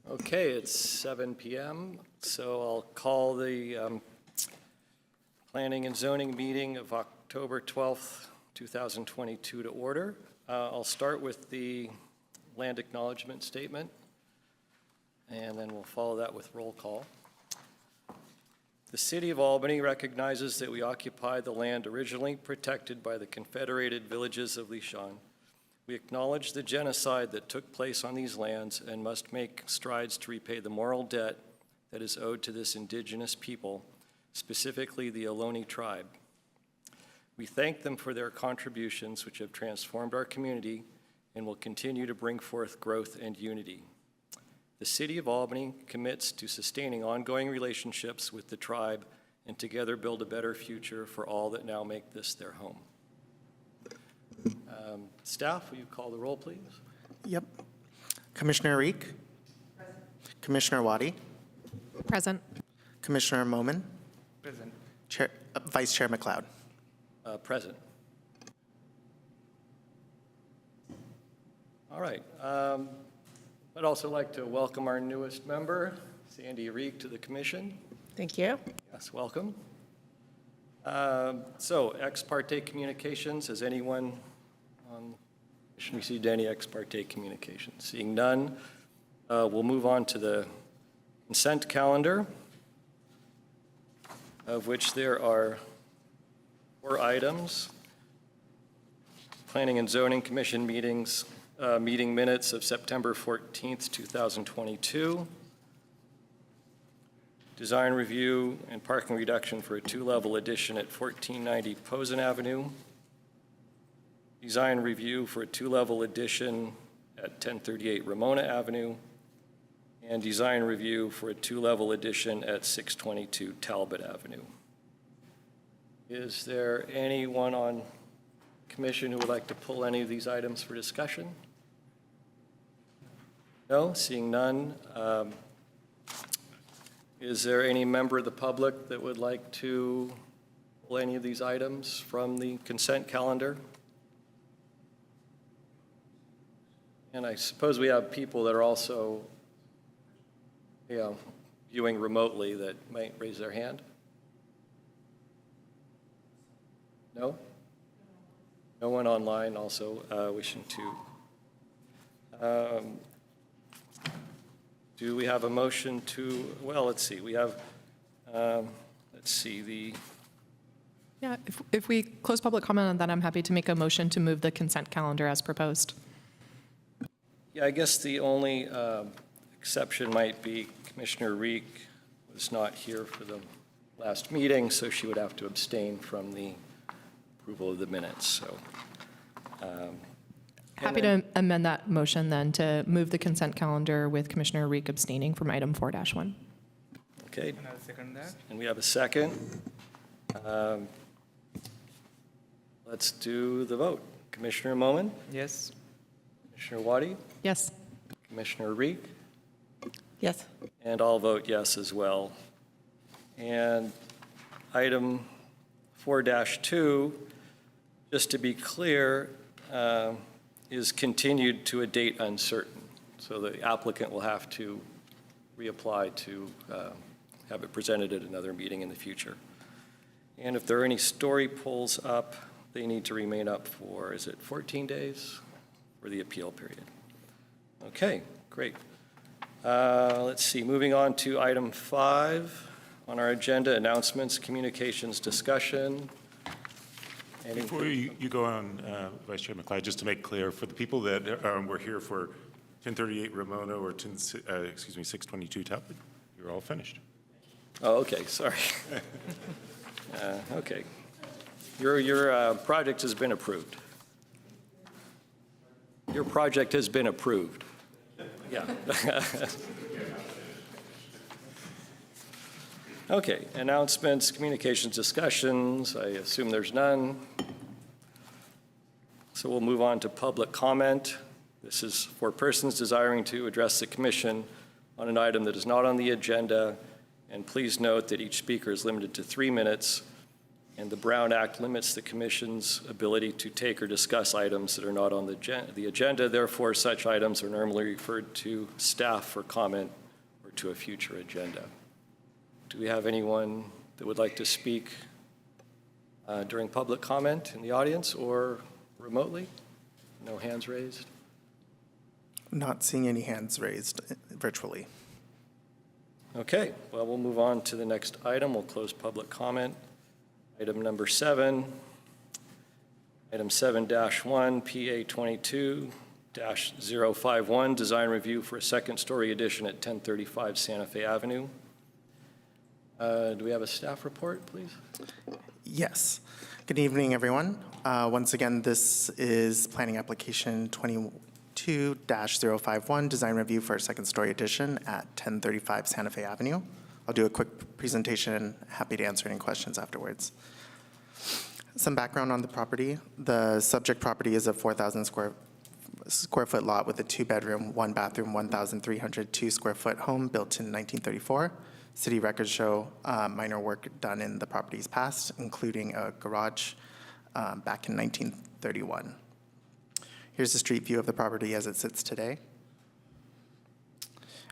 Okay, it's 7 p.m., so I'll call the Planning and Zoning meeting of October 12th, 2022 to order. I'll start with the land acknowledgement statement, and then we'll follow that with roll call. The City of Albany recognizes that we occupy the land originally protected by the Confederated Villages of Lishan. We acknowledge the genocide that took place on these lands and must make strides to repay the moral debt that is owed to this indigenous people, specifically the Ohlone tribe. We thank them for their contributions, which have transformed our community and will continue to bring forth growth and unity. The City of Albany commits to sustaining ongoing relationships with the tribe and together build a better future for all that now make this their home. Staff, will you call the roll, please? Yep. Commissioner Reek? Present. Commissioner Wadi? Present. Commissioner Momin? Present. Vice Chair McLeod? Present. All right. I'd also like to welcome our newest member, Sandy Reek, to the commission. Thank you. Yes, welcome. So, ex parte communications, has anyone on the commission received any ex parte communications? Seeing none, we'll move on to the consent calendar, of which there are 4 items. Planning and Zoning Commission meetings, meeting minutes of September 14th, 2022. Design review and parking reduction for a 2-level addition at 1490 Posen Avenue. Design review for a 2-level addition at 1038 Ramona Avenue. And design review for a 2-level addition at 622 Talbot Avenue. Is there anyone on commission who would like to pull any of these items for discussion? No, seeing none. Is there any member of the public that would like to pull any of these items from the consent calendar? And I suppose we have people that are also, viewing remotely that might raise their hand. No? No one online also wishing to. Do we have a motion to, well, let's see, we have, Yeah, if we close public comment on that, I'm happy to make a motion to move the consent calendar as proposed. Yeah, I guess the only exception might be Commissioner Reek was not here for the last meeting, so she would have to abstain from the approval of the minutes, so. Happy to amend that motion then to move the consent calendar with Commissioner Reek abstaining from item 4-1. Okay. And I'll second that. And we have a second. Let's do the vote. Commissioner Momin? Yes. Commissioner Wadi? Yes. Commissioner Reek? Yes. And I'll vote yes as well. And item 4-2, just to be clear, is continued to a date uncertain. So the applicant will have to reapply to have it presented at another meeting in the future. And if there are any story polls up, they need to remain up for, is it 14 days for the appeal period? Okay, great. Let's see, moving on to item 5 on our agenda, announcements, communications, discussion. Before you go on, Vice Chair McLeod, just to make clear, for the people that were here for 1038 Ramona or 622 Talbot, you're all finished. Oh, okay, sorry. Okay. Your project has been approved. Your project has been approved. Yeah. Okay, announcements, communications, discussions. I assume there's none. So we'll move on to public comment. This is for persons desiring to address the commission on an item that is not on the agenda. And please note that each speaker is limited to 3 minutes. And the Brown Act limits the commission's ability to take or discuss items that are not on the agenda. Therefore, such items are normally referred to staff for comment or to a future agenda. Do we have anyone that would like to speak during public comment in the audience or remotely? No hands raised? Not seeing any hands raised virtually. Okay, well, we'll move on to the next item. We'll close public comment. Item number 7, item 7-1, PA 22-051, design review for a second-story addition at 1035 Santa Fe Avenue. Do we have a staff report, please? Yes. Good evening, everyone. Once again, this is planning application 22-051, design review for a second-story addition at 1035 Santa Fe Avenue. I'll do a quick presentation. Happy to answer any questions afterwards. Some background on the property. The subject property is a 4,000 square foot lot with a 2-bedroom, 1-bathroom, 1,302 square foot home built in 1934. City records show minor work done in the property's past, including a garage back in 1931. Here's the street view of the property as it sits today.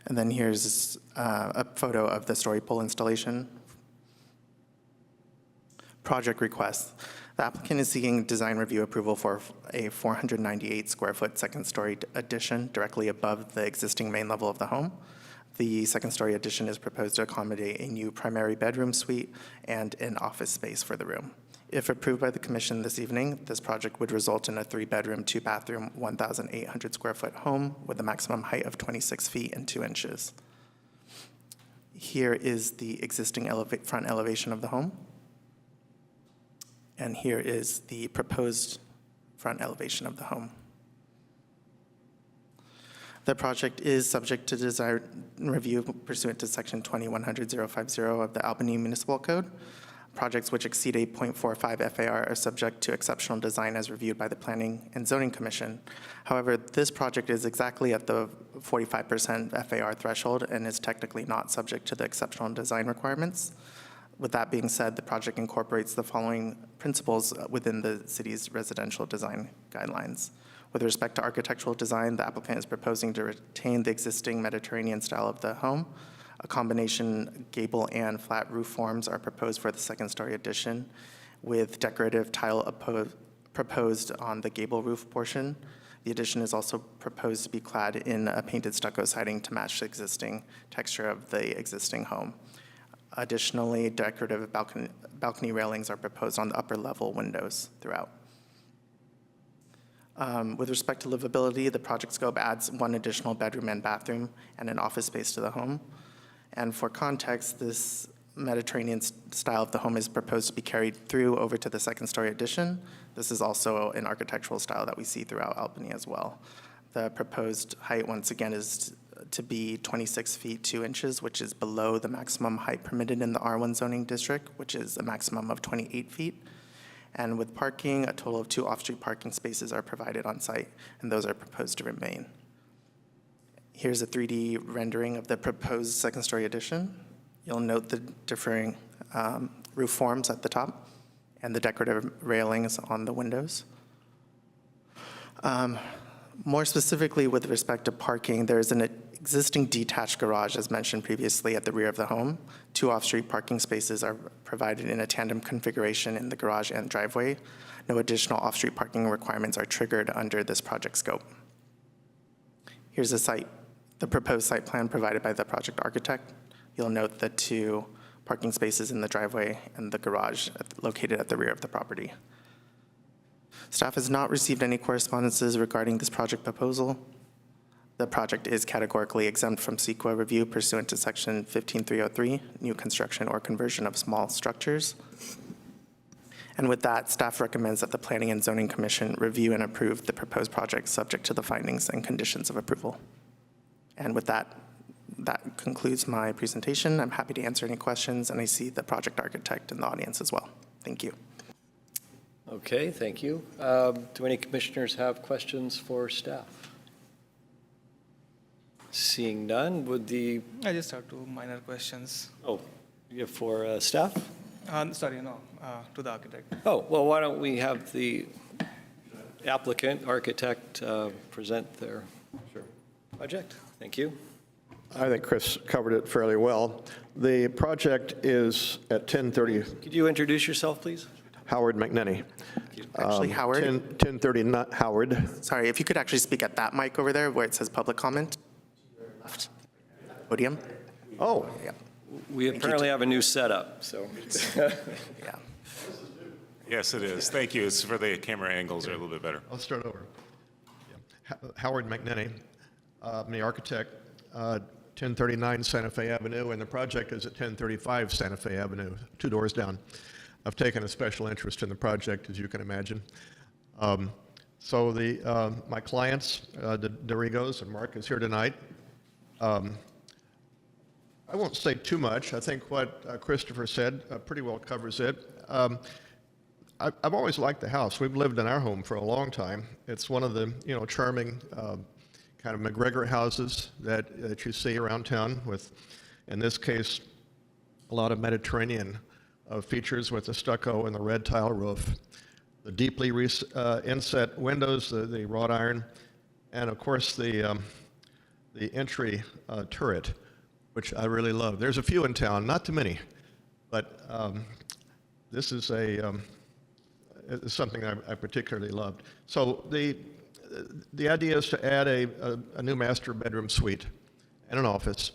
And then here's a photo of the story pole installation. Project request. The applicant is seeking design review approval for a 498 square foot second story addition directly above the existing main level of the home. The second story addition is proposed to accommodate a new primary bedroom suite and an office space for the room. If approved by the commission this evening, this project would result in a 3-bedroom, 2-bathroom, 1,800 square foot home with a maximum height of 26 feet and 2 inches. Here is the existing front elevation of the home. And here is the proposed front elevation of the home. The project is subject to design review pursuant to section 2100.050 of the Albany Municipal Code. Projects which exceed a 0.45 FAR are subject to exceptional design as reviewed by the Planning and Zoning Commission. However, this project is exactly at the 45% FAR threshold and is technically not subject to the exceptional design requirements. With that being said, the project incorporates the following principles within the city's residential design guidelines. With respect to architectural design, the applicant is proposing to retain the existing Mediterranean style of the home. A combination gable and flat roof forms are proposed for the second-story addition, with decorative tile proposed on the gable roof portion. The addition is also proposed to be clad in a painted stucco siding to match the existing texture of the existing home. Additionally, decorative balcony railings are proposed on the upper level windows throughout. With respect to livability, the project scope adds 1 additional bedroom and bathroom and an office space to the home. And for context, this Mediterranean style of the home is proposed to be carried through over to the second-story addition. This is also an architectural style that we see throughout Albany as well. The proposed height, once again, is to be 26 feet 2 inches, which is below the maximum height permitted in the R1 zoning district, which is a maximum of 28 feet. And with parking, a total of 2 off-street parking spaces are provided on site, and those are proposed to remain. Here's a 3D rendering of the proposed second-story addition. You'll note the differing roof forms at the top and the decorative railings on the windows. More specifically, with respect to parking, there's an existing detached garage, as mentioned previously, at the rear of the home. 2 off-street parking spaces are provided in a tandem configuration in the garage and driveway. No additional off-street parking requirements are triggered under this project scope. Here's the proposed site plan provided by the project architect. You'll note the 2 parking spaces in the driveway and the garage located at the rear of the property. Staff has not received any correspondences regarding this project proposal. The project is categorically exempt from CEQA review pursuant to section 15303, new construction or conversion of small structures. And with that, staff recommends that the Planning and Zoning Commission review and approve the proposed project subject to the findings and conditions of approval. And with that, that concludes my presentation. I'm happy to answer any questions, and I see the project architect in the audience as well. Thank you. Okay, thank you. Do any commissioners have questions for staff? Seeing none, would the, I just have 2 minor questions. oh, you have for staff? Sorry, no, to the architect. Oh, well, why don't we have the applicant, architect, present their project? Thank you. I think Chris covered it fairly well. The project is at 1030 Could you introduce yourself, please? Howard McNenny. Actually, Howard, 1030 not Howard. sorry, if you could actually speak at that mic over there where it says public comment. Left. Podium. Oh, Yeah. We apparently have a new setup, so. Yeah. Yes, it is. Thank you. It's for the camera angles are a little bit better. I'll start over. Howard McNenny, I'm the architect, 1039 Santa Fe Avenue, and the project is at 1035 Santa Fe Avenue, 2 doors down. I've taken a special interest in the project, as you can imagine. So my clients, the Derrigos, and Mark is here tonight. I won't say too much. I think what Christopher said pretty well covers it. I've always liked the house. We've lived in our home for a long time. It's one of the charming kind of McGregor houses that you see around town with, in this case, a lot of Mediterranean features with the stucco and the red tile roof, the deeply inset windows, the wrought iron, and of course the entry turret, which I really love. There's a few in town, not too many, but this is it's something I particularly loved. So the idea is to add a new master bedroom suite and an office.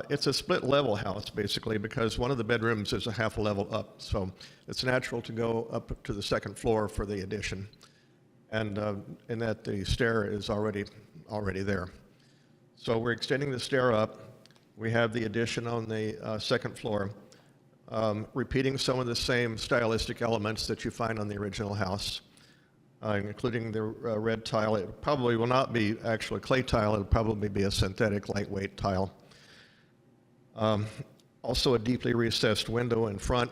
It's a split level house basically because one of the bedrooms is a half a level up, so it's natural to go up to the second floor for the addition, and in that the stair is already there. So we're extending the stair up. We have the addition on the second floor, repeating some of the same stylistic elements that you find on the original house, including the red tile. It probably will not be actual clay tile. It'll probably be a synthetic lightweight tile. Also a deeply recessed window in front.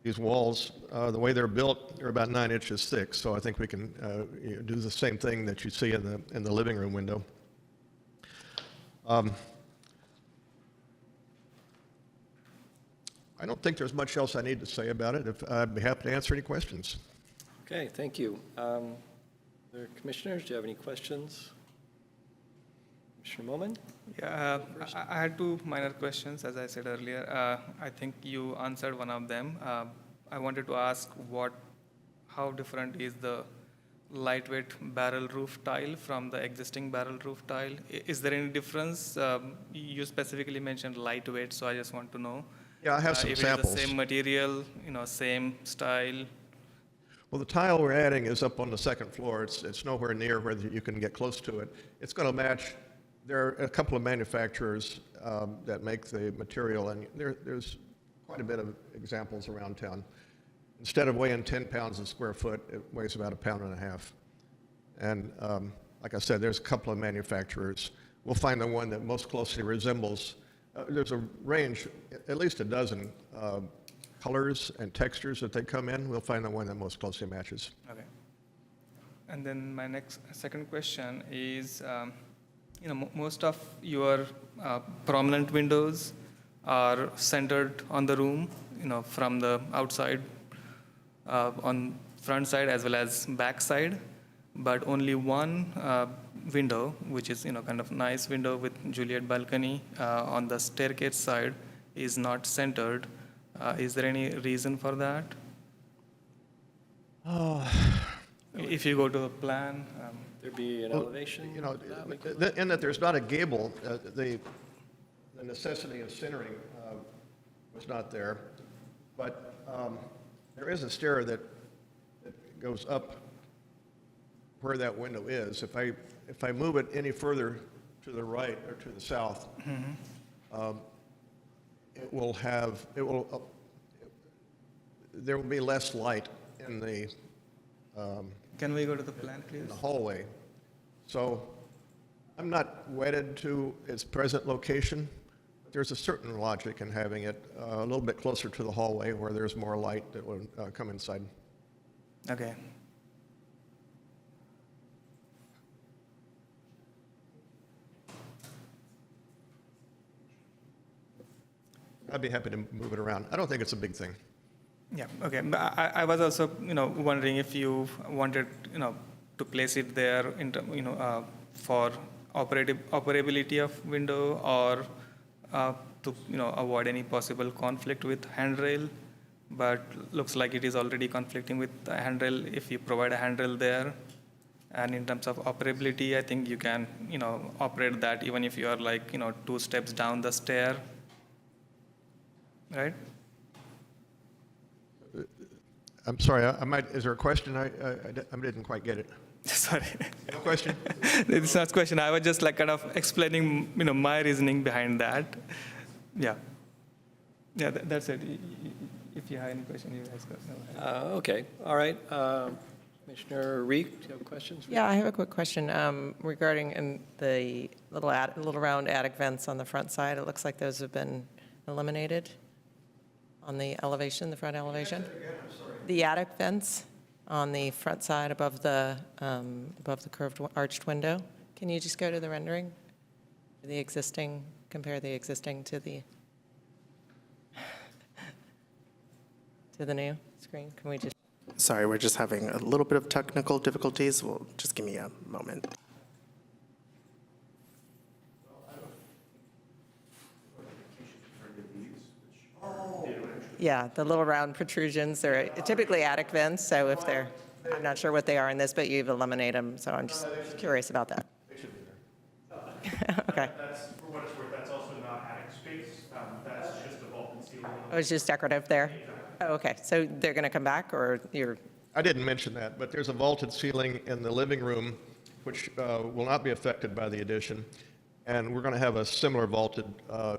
These walls, the way they're built, they're about 9 inches thick, so I think we can do the same thing that you see in the living room window. I don't think there's much else I need to say about it. I'd be happy to answer any questions. Okay, thank you. Commissioners, do you have any questions? Commissioner Momin? Yeah, I had two minor questions, as I said earlier. I think you answered one of them. I wanted to ask how different is the lightweight barrel roof tile from the existing barrel roof tile? Is there any difference? You specifically mentioned lightweight, so I just want to know. Yeah, I have some if samples. It is the same material, same style. Well, the tile we're adding is up on the second floor. It's nowhere near where you can get close to it. It's going to match. There are a couple of manufacturers that make the material, and there's quite a bit of examples around town. Instead of weighing 10 pounds a square foot, it weighs about 1.5 pounds. And like I said, there's a couple of manufacturers. We'll find the one that most closely resembles. There's a range, at least a dozen colors and textures that they come in. We'll find the one that most closely matches. Okay. And then my second question is, most of your prominent windows are centered on the room, from the outside, on front side as well as back side, but only one window, which is kind of nice window with Juliet balcony on the staircase side, is not centered. Is there any reason for that? If you go to the plan. There'd be an elevation? In that there's not a gable, the necessity of centering was not there, but there is a stair that goes up where that window is. If I move it any further to the right or to the south, there will be less light in the Can we go to the plan, please? in the hallway. So I'm not wedded to its present location. There's a certain logic in having it a little bit closer to the hallway where there's more light that will come inside. Okay. I'd be happy to move it around. I don't think it's a big thing. Yeah, okay. But I was also, wondering if you wanted, to place it there for operability of window or to, avoid any possible conflict with handrail. But looks like it is already conflicting with the handrail if you provide a handrail there. And in terms of operability, I think you can, operate that even if you are like, 2 steps down the stair, right? I'm sorry, is there a question? I didn't quite get it. Sorry. No question? It's not a question. I was just like kind of explaining, my reasoning behind that. Yeah. Yeah, that's it. If you have any question, you guys go. Okay, all right. Commissioner Reek, do you have questions? Yeah, I have a quick question regarding the little round attic vents on the front side. It looks like those have been eliminated on the elevation, the front elevation. The attic vents on the front side above the curved arched window. Can you just go to the rendering? The existing, compare the existing to the new screen? Can we just? Sorry, we're just having a little bit of technical difficulties. Well, just give me a moment. Yeah, the little round protrusions, they're typically attic vents, so if they're, I'm not sure what they are in this, but you've eliminated them, so I'm just curious about that. Okay. That's, for what it's worth, that's also not attic space. That's just a vaulted ceiling. Oh, it's just decorative there? Oh, okay, so they're going to come back, or you're, I didn't mention that, but there's a vaulted ceiling in the living room, which will not be affected by the addition. And we're going to have a similar vaulted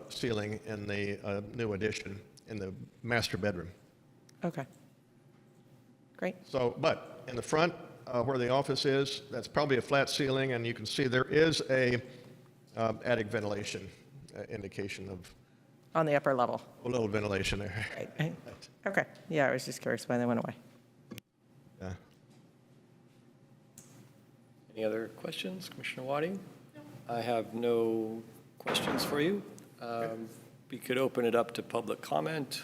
ceiling in the new addition in the master bedroom. okay. Great. So, but in the front, where the office is, that's probably a flat ceiling, and you can see there is a attic ventilation indication of On the upper level, a little ventilation there. right? Okay, yeah, I was just curious why they went away. Yeah. Any other questions? Commissioner Waddy? I have no questions for you. We could open it up to public comment,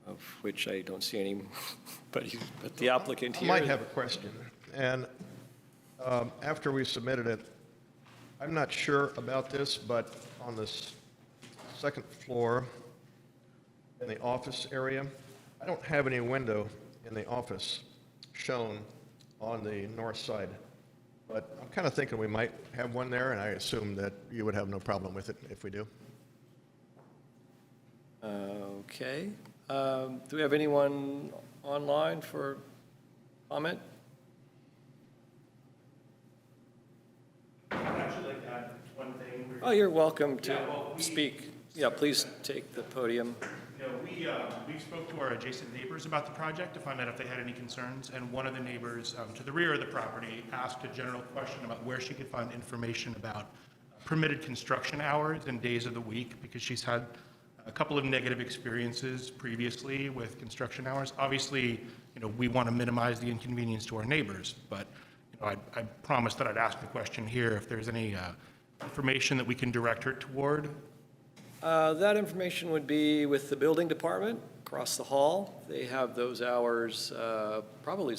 of which I don't see any, but the applicant I here. might have a question. And after we submitted it, I'm not sure about this, but on this second floor in the office area, I don't have any window in the office shown on the north side. But I'm kind of thinking we might have one there, and I assume that you would have no problem with it if we do. Okay. Do we have anyone online for comment? I'd actually like to add one thing. Oh, you're welcome to speak. Yeah, please take the podium. We spoke to our adjacent neighbors about the project to find out if they had any concerns, and one of the neighbors to the rear of the property asked a general question about where she could find information about permitted construction hours and days of the week, because she's had a couple of negative experiences previously with construction hours. Obviously, we want to minimize the inconvenience to our neighbors, but I promised that I'd ask the question here if there's any information that we can direct her toward. That information would be with the building department across the hall. They have those hours probably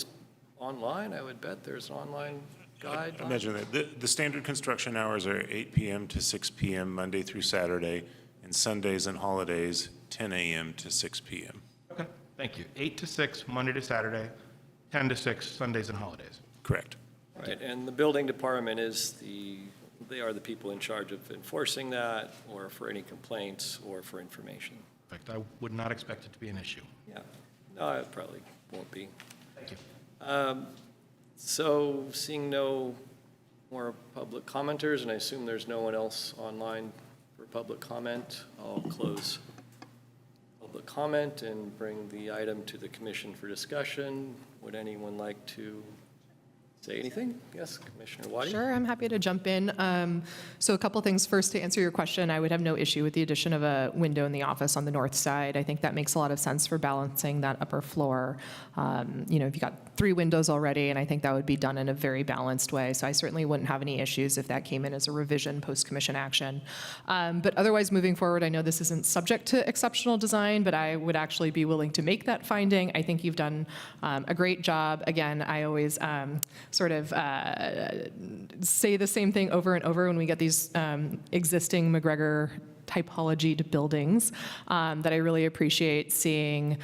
online, I would bet. There's an online guide. I imagine that the standard construction hours are 8 p.m. to 6 p.m. Monday through Saturday, and Sundays and holidays, 10 a.m. to 6 p.m. Okay, thank you. 8 to 6, Monday to Saturday, 10 to 6, Sundays and holidays. Correct. Right, and the building department they are the people in charge of enforcing that, or for any complaints, or for information. In fact, I would not expect it to be an issue. Yeah, no, it probably won't be. Thank you. So seeing no more public commenters, and I assume there's no one else online for public comment, I'll close public comment and bring the item to the commission for discussion. Would anyone like to say anything? Yes, Commissioner Wadi? Sure, I'm happy to jump in. So a couple things. First, to answer your question, I would have no issue with the addition of a window in the office on the north side. I think that makes a lot of sense for balancing that upper floor. If you got 3 windows already, and I think that would be done in a very balanced way. So I certainly wouldn't have any issues if that came in as a revision post-commission action. But otherwise, moving forward, I know this isn't subject to exceptional design, but I would actually be willing to make that finding. I think you've done a great job. Again, I always sort of say the same thing over and over when we get these existing McGregor typology to buildings, that I really appreciate seeing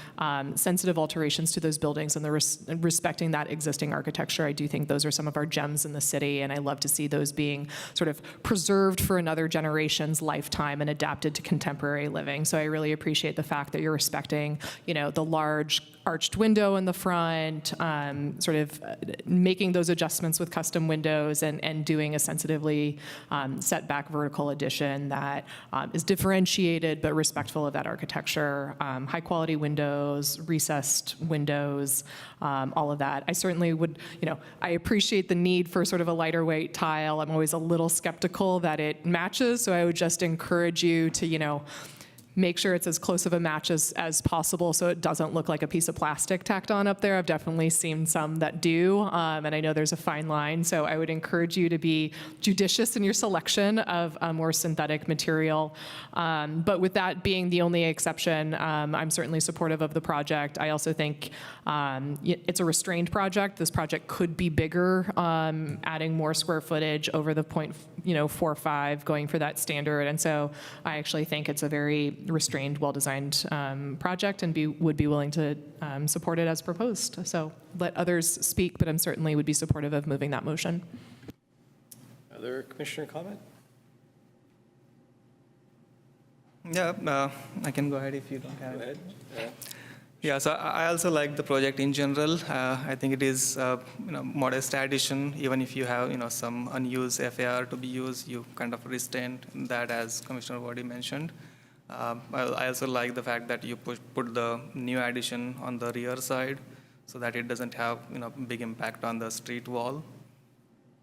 sensitive alterations to those buildings and respecting that existing architecture. I do think those are some of our gems in the city, and I love to see those being sort of preserved for another generation's lifetime and adapted to contemporary living. So I really appreciate the fact that you're respecting, the large arched window in the front, sort of making those adjustments with custom windows and doing a sensitively set back vertical addition that is differentiated but respectful of that architecture. High quality windows, recessed windows, all of that. I certainly would, I appreciate the need for sort of a lighter weight tile. I'm always a little skeptical that it matches, so I would just encourage you to, make sure it's as close of a match as possible so it doesn't look like a piece of plastic tacked on up there. I've definitely seen some that do, and I know there's a fine line, so I would encourage you to be judicious in your selection of a more synthetic material. But with that being the only exception, I'm certainly supportive of the project. I also think it's a restrained project. This project could be bigger, adding more square footage over the 0.45, going for that standard, and so I actually think it's a very restrained, well-designed project and would be willing to support it as proposed. So let others speak, but I'm certainly would be supportive of moving that motion. Other commissioner comment? Yeah, I can go ahead if you don't have Go it. ahead. Yeah, so I also like the project in general. I think it is modest addition. Even if you have some unused FAR to be used, you kind of restrain that, as Commissioner Wadi mentioned. I also like the fact that you put the new addition on the rear side so that it doesn't have big impact on the street wall.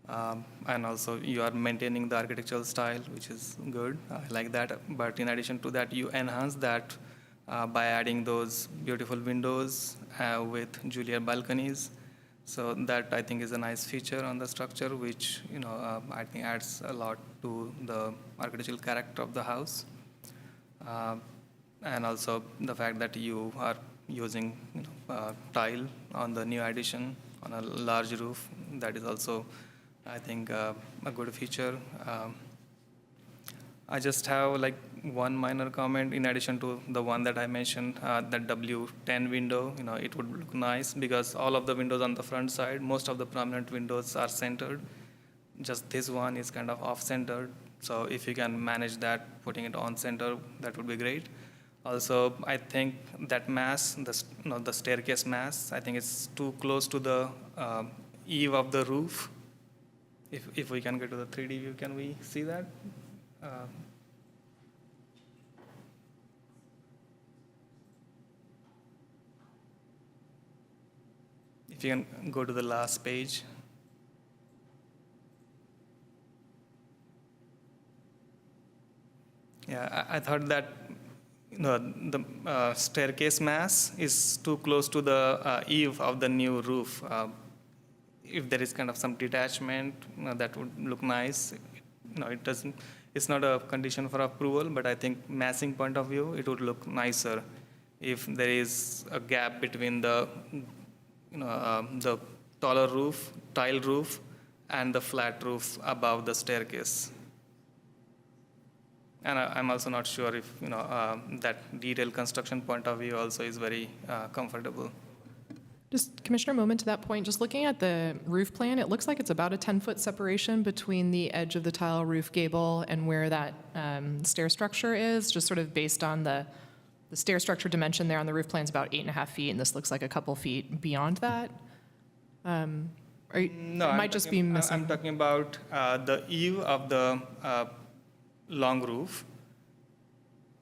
And also you are maintaining the architectural style, which is good. I like that. But in addition to that, you enhance that by adding those beautiful windows with Juliet balconies. So that I think is a nice feature on the structure, which I think adds a lot to the architectural character of the house. And also the fact that you are using tile on the new addition on a large roof, that is also, I think, a good feature. I just have one minor comment in addition to the one that I mentioned, that W10 window. It would look nice because all of the windows on the front side, most of the prominent windows are centered. Just this one is kind of off-centered. So if you can manage that, putting it on center, that would be great. Also, I think that mass, the staircase mass, I think it's too close to the eave of the roof. If we can get to the 3D view, can we see that? If you can go to the last page. Yeah, I thought that the staircase mass is too close to the eave of the new roof. If there is kind of some detachment, that would look nice. It doesn't. It's not a condition for approval, but I think massing point of view, it would look nicer if there is a gap between the taller roof, tile roof, and the flat roof above the staircase. And I'm also not sure if that detailed construction point of view also is very comfortable. Just Commissioner Moment, to that point, just looking at the roof plan, it looks like it's about a 10-foot separation between the edge of the tile roof gable and where that stair structure is, just sort of based on the stair structure dimension there on the roof plan is about 8.5 feet, and this looks like a couple feet beyond that. No, it might just be missing. I'm talking about the eave of the long roof.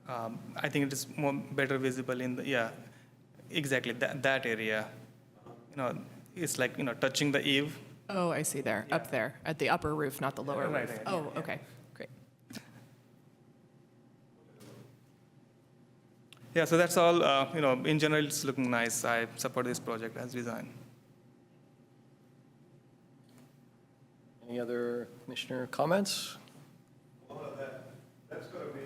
I think it is better visible in the, exactly, that area. It's like, touching the eave Oh, I see there, up there, at the upper roof, not the lower Right, roof. right, Oh, okay, great. Yeah, so that's all, in general, it's looking nice. I support this project as designed. Any other commissioner comments? Well, that's going to be,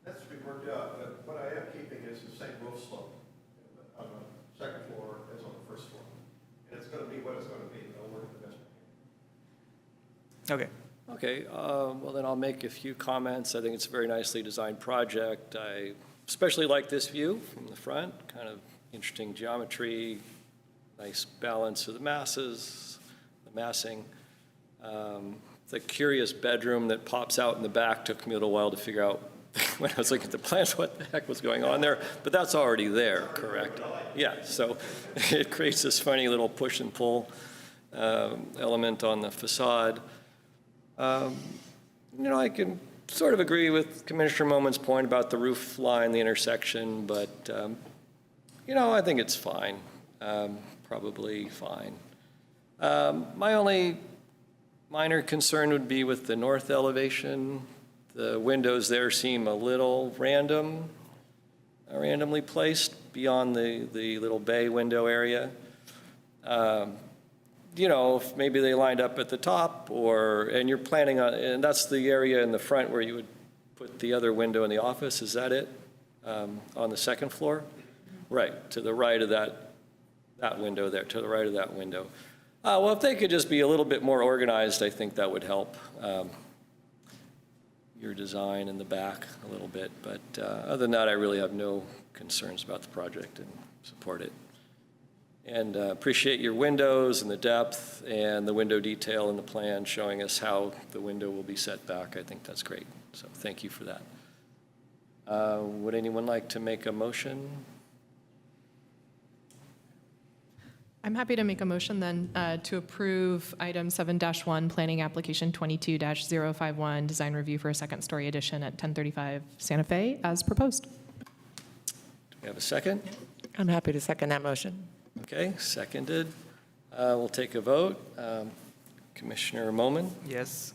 that's to be worked out, but what I am keeping is the same roof slope on the second floor as on the first floor. And it's going to be what it's going to be, and I'll work the best I can. Okay. Okay, well then I'll make a few comments. I think it's a very nicely designed project. I especially like this view from the front, kind of interesting geometry, nice balance of the masses, the massing. The curious bedroom that pops out in the back took me a little while to figure out when I was looking at the plans what the heck was going on there, but that's already there, correct? Yeah, so it creates this funny little push and pull element on the facade. I can sort of agree with Commissioner Moman's point about the roof line, the intersection, but, I think it's fine, probably fine. My only minor concern would be with the north elevation. The windows there seem a little randomly placed beyond the little bay window area. If maybe they lined up at the top and you're planning on, and that's the area in the front where you would put the other window in the office, is that it? On the second floor? Right, to the right of that window there, to the right of that window. Well, if they could just be a little bit more organized, I think that would help your design in the back a little bit. But other than that, I really have no concerns about the project and support it. And appreciate your windows and the depth and the window detail in the plan showing us how the window will be set back. I think that's great. So thank you for that. Would anyone like to make a motion? I'm happy to make a motion then to approve item 7-1, planning application 22-051, design review for a second-story addition at 1035 Santa Fe as proposed. Do we have a second? I'm happy to second that motion. Okay, seconded. We'll take a vote. Commissioner Moman, Yes.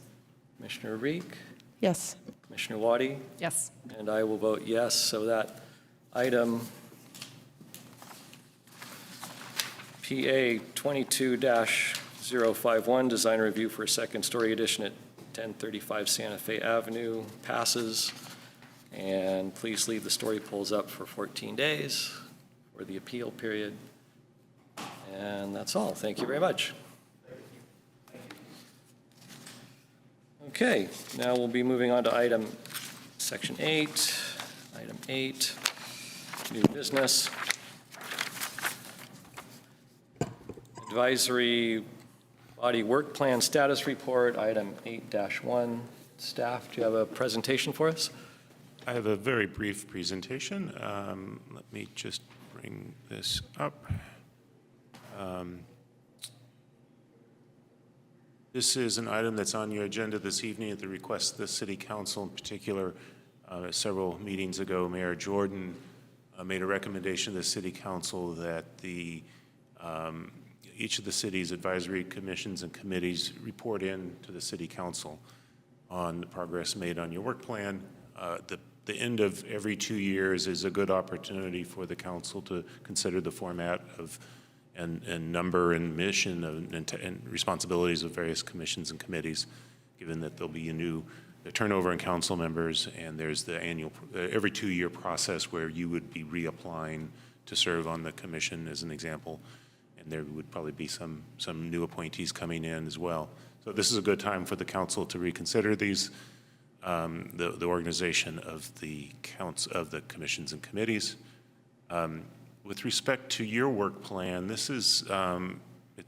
Commissioner Reek, Yes. Commissioner Waddy, Yes. and I will vote yes. So that item PA 22-051, design review for a second-story addition at 1035 Santa Fe Avenue passes. And please leave the story polls up for 14 days for the appeal period. And that's all. Thank you very much. Okay, now we'll be moving on to section 8, item 8, new business. Advisory body work plan status report, item 8-1. Staff, do you have a presentation for us? I have a very brief presentation. Let me just bring this up. This is an item that's on your agenda this evening at the request of the City Council. In particular, several meetings ago, Mayor Jordan made a recommendation to the City Council that each of the city's advisory commissions and committees report in to the City Council on the progress made on your work plan. The end of every 2 years is a good opportunity for the council to consider the format of and number and mission and responsibilities of various commissions and committees, given that there'll be a turnover in council members, and there's the annual, every 2-year process where you would be reapplying to serve on the commission, as an example, and there would probably be some new appointees coming in as well. So this is a good time for the council to reconsider these, the organization of the commissions and committees. With respect to your work plan, this is,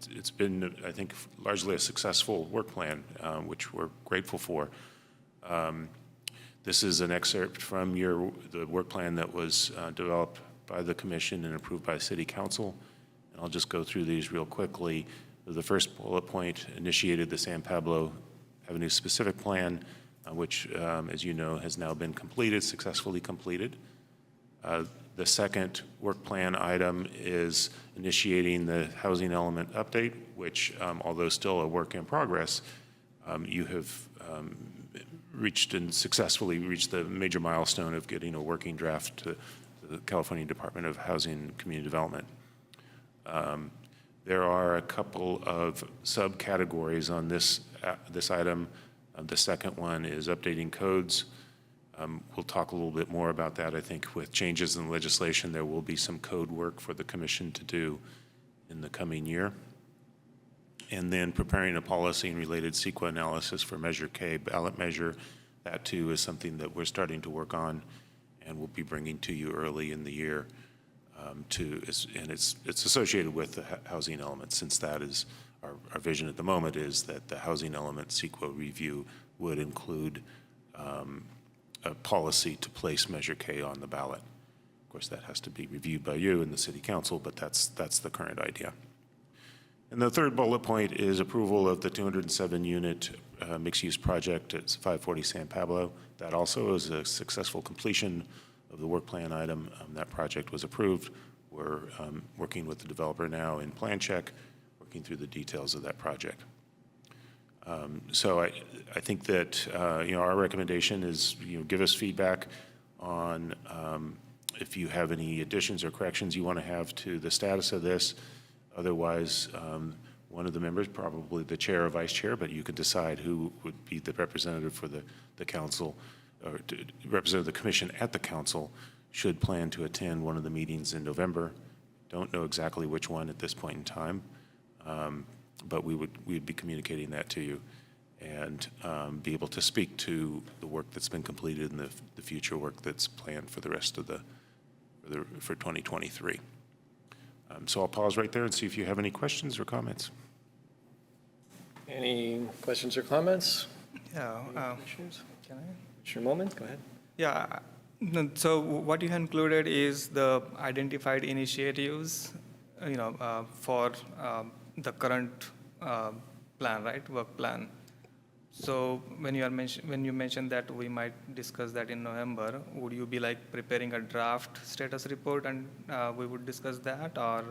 it's been, I think, largely a successful work plan, which we're grateful for. This is an excerpt from the work plan that was developed by the commission and approved by City Council. And I'll just go through these real quickly. The first bullet point initiated the San Pablo Avenue specific plan, which, as you know, has now been completed, successfully completed. The second work plan item is initiating the housing element update, which, although still a work in progress, you have reached and successfully reached the major milestone of getting a working draft to the California Department of Housing and Community Development. There are a couple of subcategories on this item. The second one is updating codes. We'll talk a little bit more about that. I think with changes in legislation, there will be some code work for the commission to do in the coming year. And then preparing a policy and related CEQA analysis for Measure K ballot measure. That too is something that we're starting to work on and we'll be bringing to you early in the year. And it's associated with the housing element, since that is our vision at the moment is that the housing element CEQA review would include a policy to place Measure K on the ballot. Of course, that has to be reviewed by you and the City Council, but that's the current idea. And the third bullet point is approval of the 207-unit mixed-use project at 540 San Pablo. That also is a successful completion of the work plan item. That project was approved. We're working with the developer now in plan check, working through the details of that project. So I think that our recommendation is give us feedback on if you have any additions or corrections you want to have to the status of this. Otherwise, one of the members, probably the chair or vice chair, but you can decide who would be the representative for the council, or to represent the commission at the council, should plan to attend one of the meetings in November. Don't know exactly which one at this point in time, but we'd be communicating that to you and be able to speak to the work that's been completed and the future work that's planned for the rest of for 2023. So I'll pause right there and see if you have any questions or comments. Any questions or comments? Yeah. Commissioners? Can I? Commissioner Moment, go ahead. Yeah. No, so what you have included is the identified initiatives, for the current plan, right? Work plan. So when you mentioned that we might discuss that in November, would you be like preparing a draft status report and we would discuss that, or?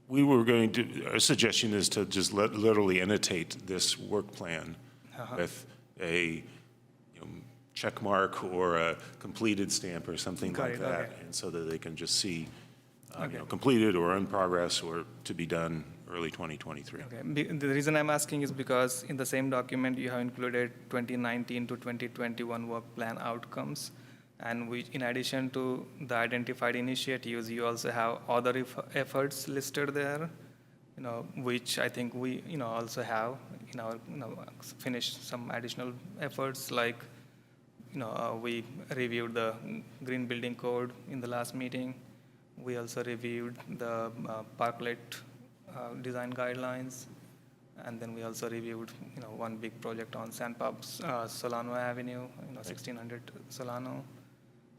We were going to, our suggestion is to just literally annotate this work plan with a check mark or a completed stamp or something like that, okay. and so that they can just see completed or in progress or to be done early 2023. Okay. The reason I'm asking is because in the same document you have included 2019 to 2021 work plan outcomes, and which, in addition to the identified initiatives, you also have other efforts listed there, which I think we also have in our finished some additional efforts, like we reviewed the green building code in the last meeting. We also reviewed the parklet design guidelines, and then we also reviewed one big project on Solano Avenue, 1600 Solano.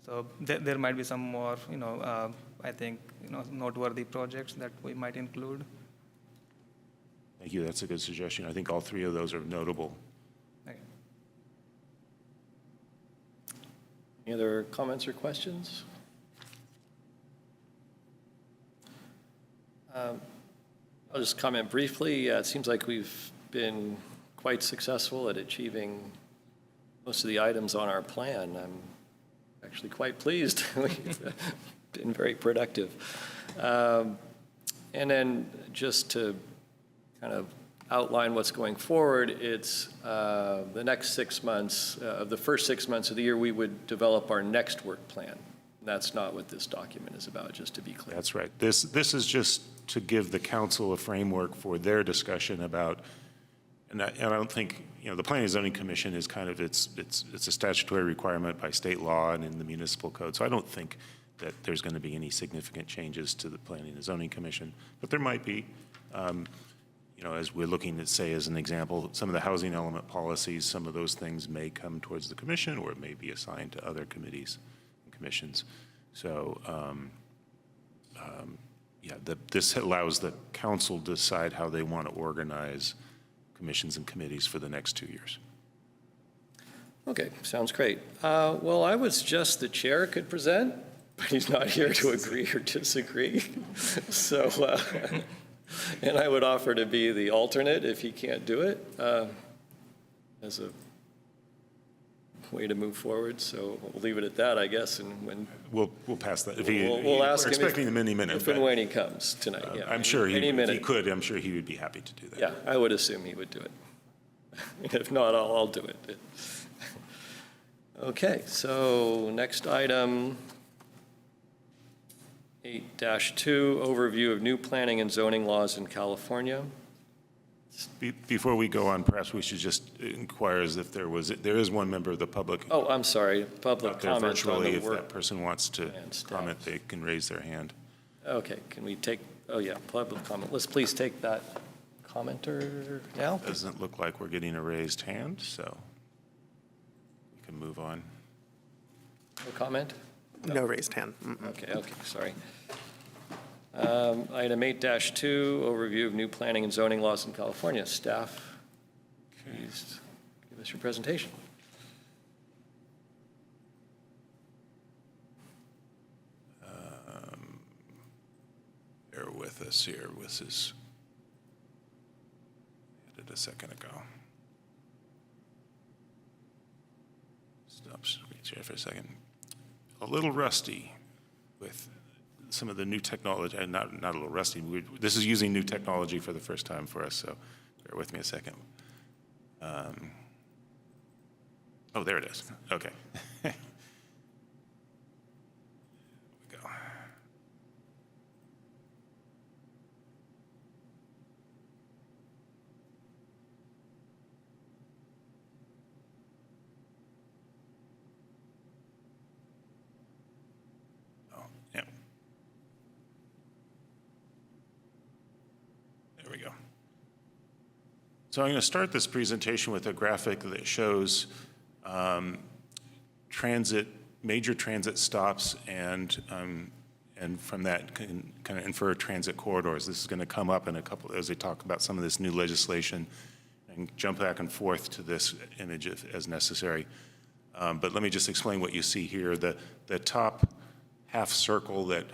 So there might be some more I think noteworthy projects that we might include. Thank you. That's a good suggestion. I think all three of those are notable. Okay. Any other comments or questions? I'll just comment briefly. It seems like we've been quite successful at achieving most of the items on our plan. I'm actually quite pleased. We've been very productive. And then just to kind of outline what's going forward, it's the next 6 months, the first 6 months of the year, we would develop our next work plan. That's not what this document is about, just to be clear. That's right. This is just to give the council a framework for their discussion about, and I don't think, the Planning and Zoning Commission is kind of, it's a statutory requirement by state law and in the municipal code. So I don't think that there's going to be any significant changes to the Planning and Zoning Commission, but there might be. As we're looking at, say, as an example, some of the housing element policies, some of those things may come towards the commission, or it may be assigned to other committees and commissions. So, this allows the council to decide how they want to organize commissions and committees for the next 2 years. Okay, sounds great. Well, I was just the chair could present, but he's not here to agree or disagree. So, and I would offer to be the alternate if he can't do it, as a way to move forward. So we'll leave it at that, I guess, and when. We'll pass that. If We'll ask we're him expecting him any minute. if and when he comes tonight, yeah. I'm sure Any if he minute. could, I'm sure he would be happy to do that. Yeah, I would assume he would do it. If not, I'll do it. Okay, so next item, 8-2, overview of new planning and zoning laws in California. Before we go on, perhaps we should just inquire as if there is one member of the public Oh, I'm sorry, public out there comment on virtually. the If that work. person wants to plan staff. comment, they can raise their hand. Okay, can we take, oh yeah, public comment. Let's please take that commenter now. Doesn't look like we're getting a raised hand, so we can move on. No comment? No raised hand. Okay, sorry. Item 8-2, overview of new planning and zoning laws in California. Staff, please give us your presentation. Bear with us here. This is, I did a second ago. Stop screen share for a second. A little rusty with some of the new technology, not a little rusty. This is using new technology for the first time for us, so bear with me a second. Oh, there it is. Okay. There we go. Oh, yeah. There we go. So I'm going to start this presentation with a graphic that shows major transit stops, and from that can kind of infer transit corridors. This is going to come up in a couple, as they talk about some of this new legislation, and jump back and forth to this image as necessary. But let me just explain what you see here. The top half circle that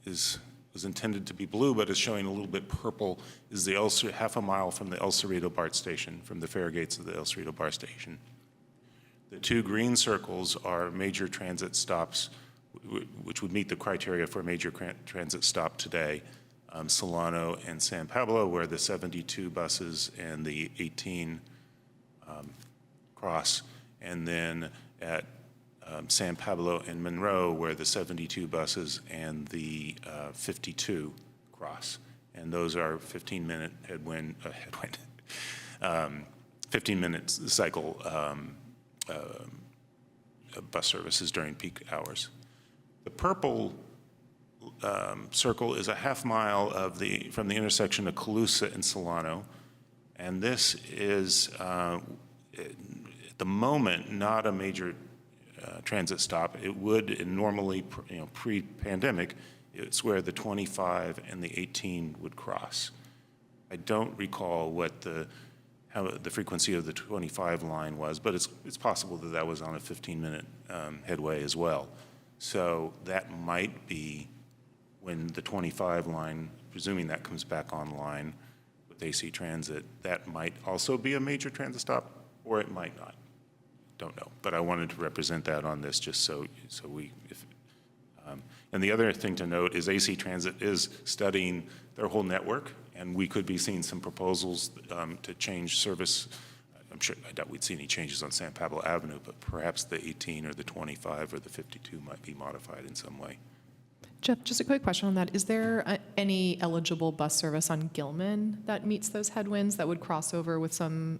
was intended to be blue, but is showing a little bit purple, is the half a mile from the El Cerrito BART station, from the fare gates of the El Cerrito BART station. The two green circles are major transit stops, which would meet the criteria for a major transit stop today. Solano and San Pablo, where the 72 buses and the 18 cross, and then at San Pablo and Monroe, where the 72 buses and the 52 cross. And those are 15-minute 15-minute cycle bus services during peak hours. The purple circle is a half mile from the intersection of Colusa and Solano, and this is at the moment not a major transit stop. It would normally, pre-pandemic, it's where the 25 and the 18 would cross. I don't recall how the frequency of the 25 line was, but it's possible that was on a 15-minute headway as well. So that might be when the 25 line, presuming that comes back online with AC Transit, that might also be a major transit stop, or it might not. Don't know, but I wanted to represent that on this just so and the other thing to note is AC Transit is studying their whole network, and we could be seeing some proposals to change service. I doubt we'd see any changes on San Pablo Avenue, but perhaps the 18 or the 25 or the 52 might be modified in some way. Jeff, just a quick question on that. Is there any eligible bus service on Gilman that meets those headwinds that would cross over with some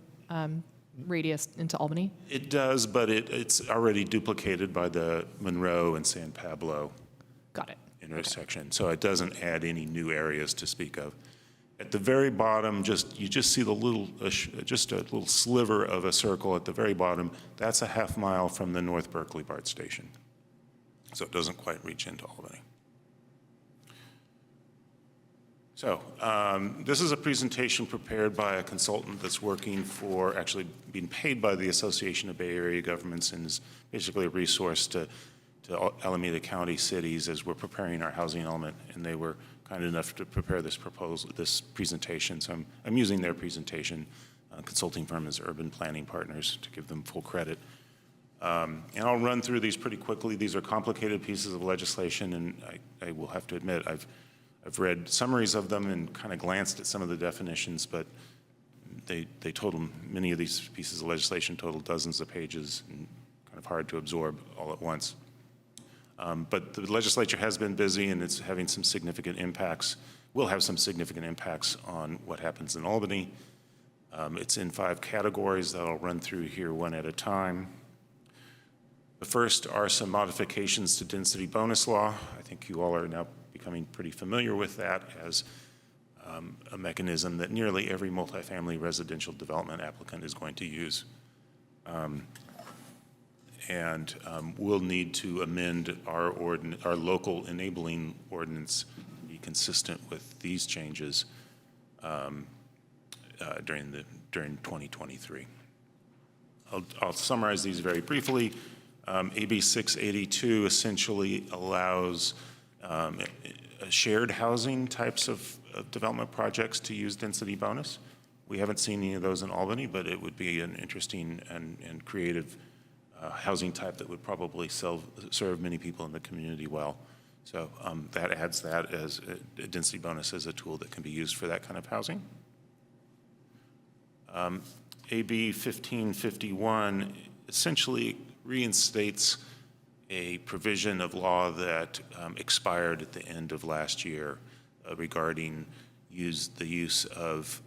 radius into Albany? It does, but it's already duplicated by the Monroe and San Pablo Got it. intersection, so it doesn't add any new areas to speak of. At the very bottom, you just see just a little sliver of a circle at the very bottom. That's a half mile from the North Berkeley BART station, so it doesn't quite reach into Albany. So this is a presentation prepared by a consultant that's actually being paid by the Association of Bay Area Governments, and is basically a resource to to Alameda County cities as we're preparing our housing element, and they were kind enough to prepare this proposal, this presentation. So I'm using their presentation. Consulting firm is Urban Planning Partners, to give them full credit. And I'll run through these pretty quickly. These are complicated pieces of legislation, and I will have to admit, I've read summaries of them and kind of glanced at some of the definitions, but they total, many of these pieces of legislation total dozens of pages and kind of hard to absorb all at once. But the legislature has been busy, and it's having some significant impacts, will have some significant impacts on what happens in Albany. It's in 5 categories that I'll run through here one at a time. The first are some modifications to density bonus law. I think you all are now becoming pretty familiar with that as a mechanism that nearly every multifamily residential development applicant is going to use. We'll need to amend our local enabling ordinance to be consistent with these changes during 2023. I'll summarize these very briefly. AB 682 essentially allows shared housing types of development projects to use density bonus. We haven't seen any of those in Albany, but it would be an interesting and creative housing type that would probably serve many people in the community well. So that adds that as a density bonus as a tool that can be used for that kind of housing. AB 1551 essentially reinstates a provision of law that expired at the end of last year regarding the use of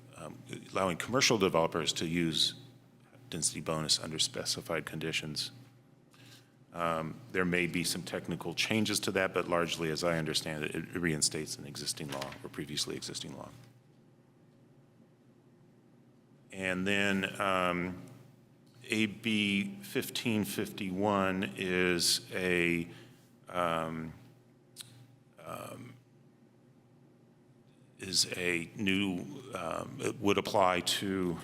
allowing commercial developers to use density bonus under specified conditions. There may be some technical changes to that, but largely, as I understand it, it reinstates an existing law or previously existing law. And then AB 1551 is a new, it would apply to,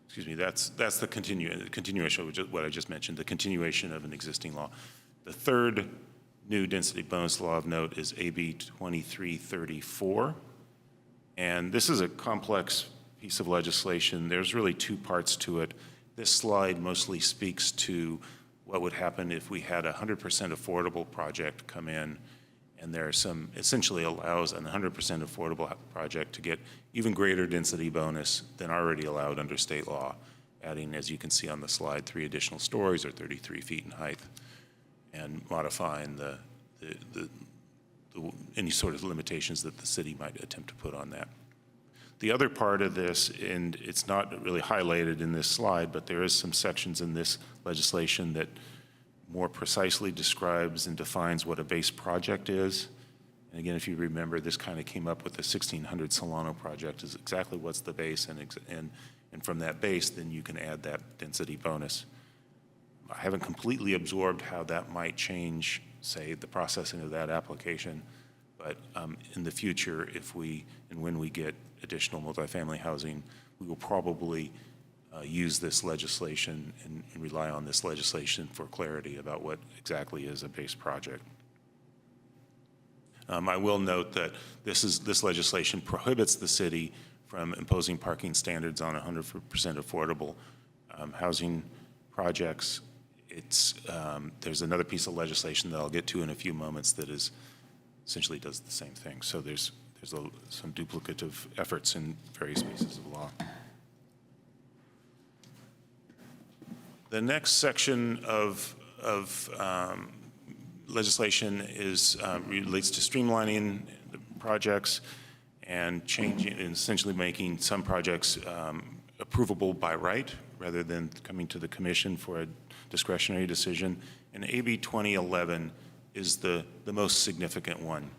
excuse me, that's the continuation of what I just mentioned, the continuation of an existing law. The third new density bonus law of note is AB 2334. And this is a complex piece of legislation. There's really 2 parts to it. This slide mostly speaks to what would happen if we had a 100% affordable project come in, and there are some, essentially allows a 100% affordable project to get even greater density bonus than already allowed under state law, adding, as you can see on the slide, 3 additional stories or 33 feet in height, and modifying any sort of limitations that the city might attempt to put on that. The other part of this, and it's not really highlighted in this slide, but there is some sections in this legislation that more precisely describes and defines what a base project is. And again, if you remember, this kind of came up with the 1600 Solano project, is exactly what's the base, and from that base, then you can add that density bonus. I haven't completely absorbed how that might change, say, the processing of that application, but in the future, if we and when we get additional multifamily housing, we will probably use this legislation and rely on this legislation for clarity about what exactly is a base project. I will note that this legislation prohibits the city from imposing parking standards on 100% affordable housing projects. There's another piece of legislation that I'll get to in a few moments that essentially does the same thing. So there's some duplicative efforts in various pieces of law. The next section of legislation relates to streamlining the projects and changing and essentially making some projects approvable by right rather than coming to the commission for a discretionary decision. And AB 2011 is the most significant one.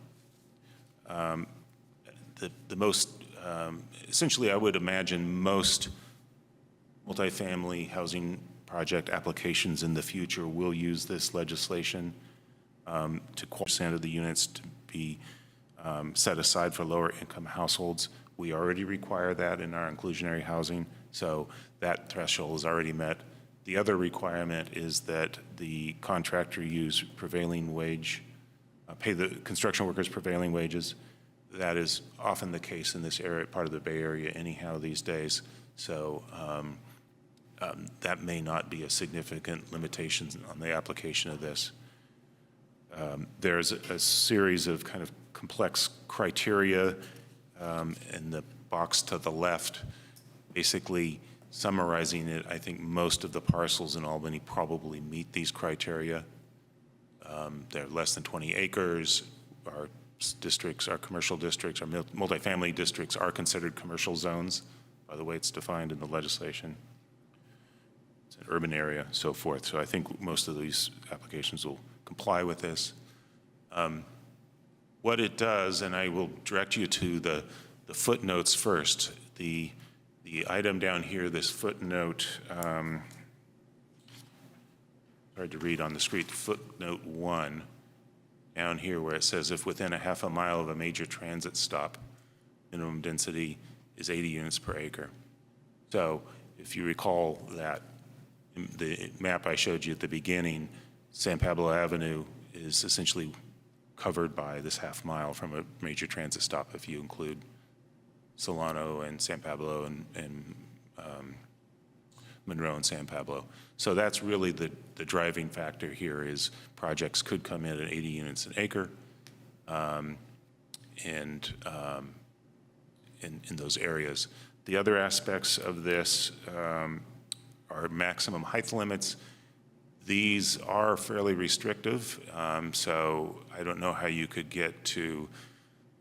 The most, essentially, I would imagine most multifamily housing project applications in the future will use this legislation to 4% of the units to be set aside for lower income households. We already require that in our inclusionary housing, so that threshold is already met. The other requirement is that the contractor use prevailing wage, pay the construction workers prevailing wages. That is often the case in this area, part of the Bay Area anyhow these days. So that may not be a significant limitation on the application of this. There's a series of kind of complex criteria in the box to the left, basically summarizing it. I think most of the parcels in Albany probably meet these criteria. They're less than 20 acres. Our districts, our commercial districts, our multifamily districts are considered commercial zones, by the way it's defined in the legislation. It's an urban area, so forth. So I think most of these applications will comply with this. What it does, and I will direct you to the footnotes first. The item down here, this footnote, hard to read on the screen, footnote 1, down here where it says if within a half a mile of a major transit stop, minimum density is 80 units per acre. So if you recall that the map I showed you at the beginning, San Pablo Avenue is essentially covered by this half mile from a major transit stop if you include Solano and San Pablo and Monroe and San Pablo. So that's really the driving factor here is projects could come in at 80 units an acre in those areas. The other aspects of this are maximum height limits. These are fairly restrictive, so I don't know how you could get to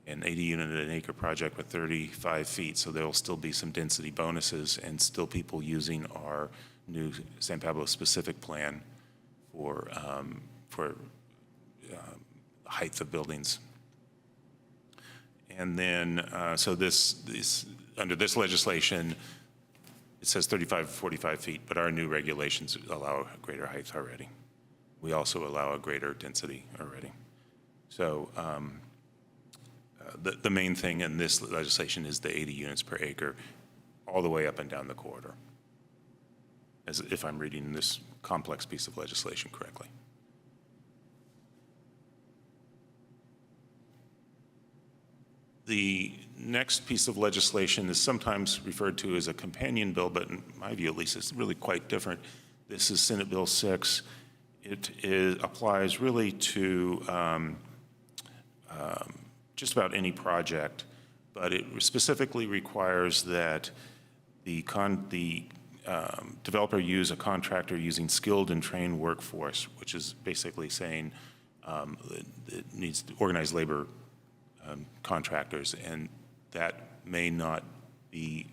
an 80 unit an acre project with 35 feet, so there'll still be some density bonuses and still people using our new San Pablo specific plan for height of buildings. And then, so this under this legislation, it says 35 to 45 feet, but our new regulations allow greater heights already. We also allow a greater density already. So the main thing in this legislation is the 80 units per acre all the way up and down the corridor, as if I'm reading this complex piece of legislation correctly. The next piece of legislation is sometimes referred to as a companion bill, but in my view at least it's really quite different. This is Senate Bill 6. It applies really to just about any project, but it specifically requires that the developer use a contractor using skilled and trained workforce, which is basically saying it needs organized labor contractors, and that may not be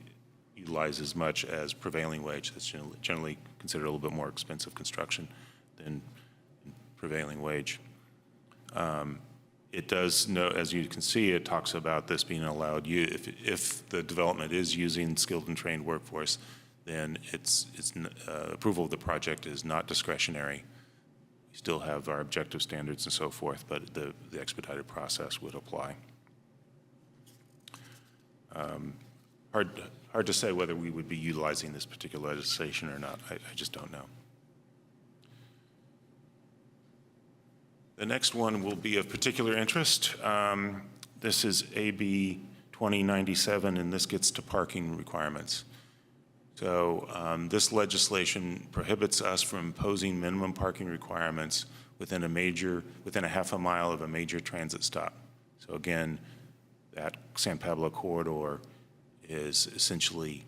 utilized as much as prevailing wage. That's generally considered a little bit more expensive construction than prevailing wage. It does know, as you can see, it talks about this being allowed. If the development is using skilled and trained workforce, then approval of the project is not discretionary. We still have our objective standards and so forth, but the expedited process would apply. Hard to say whether we would be utilizing this particular legislation or not. I just don't know. The next one will be of particular interest. This is AB 2097, and this gets to parking requirements. So this legislation prohibits us from imposing minimum parking requirements within a half a mile of a major transit stop. So again, that San Pablo corridor is essentially,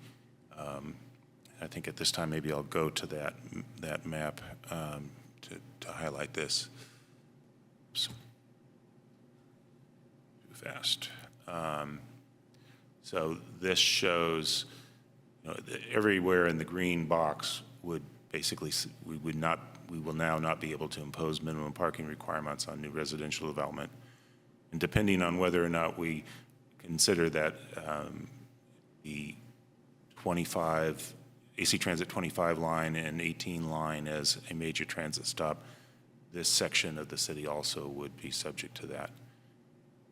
I think at this time maybe I'll go to that map to highlight this. Oops. Too fast. So this shows, everywhere in the green box would basically, we will now not be able to impose minimum parking requirements on new residential development. And depending on whether or not we consider that the 25, AC Transit 25 line and 18 line as a major transit stop, this section of the city also would be subject to that.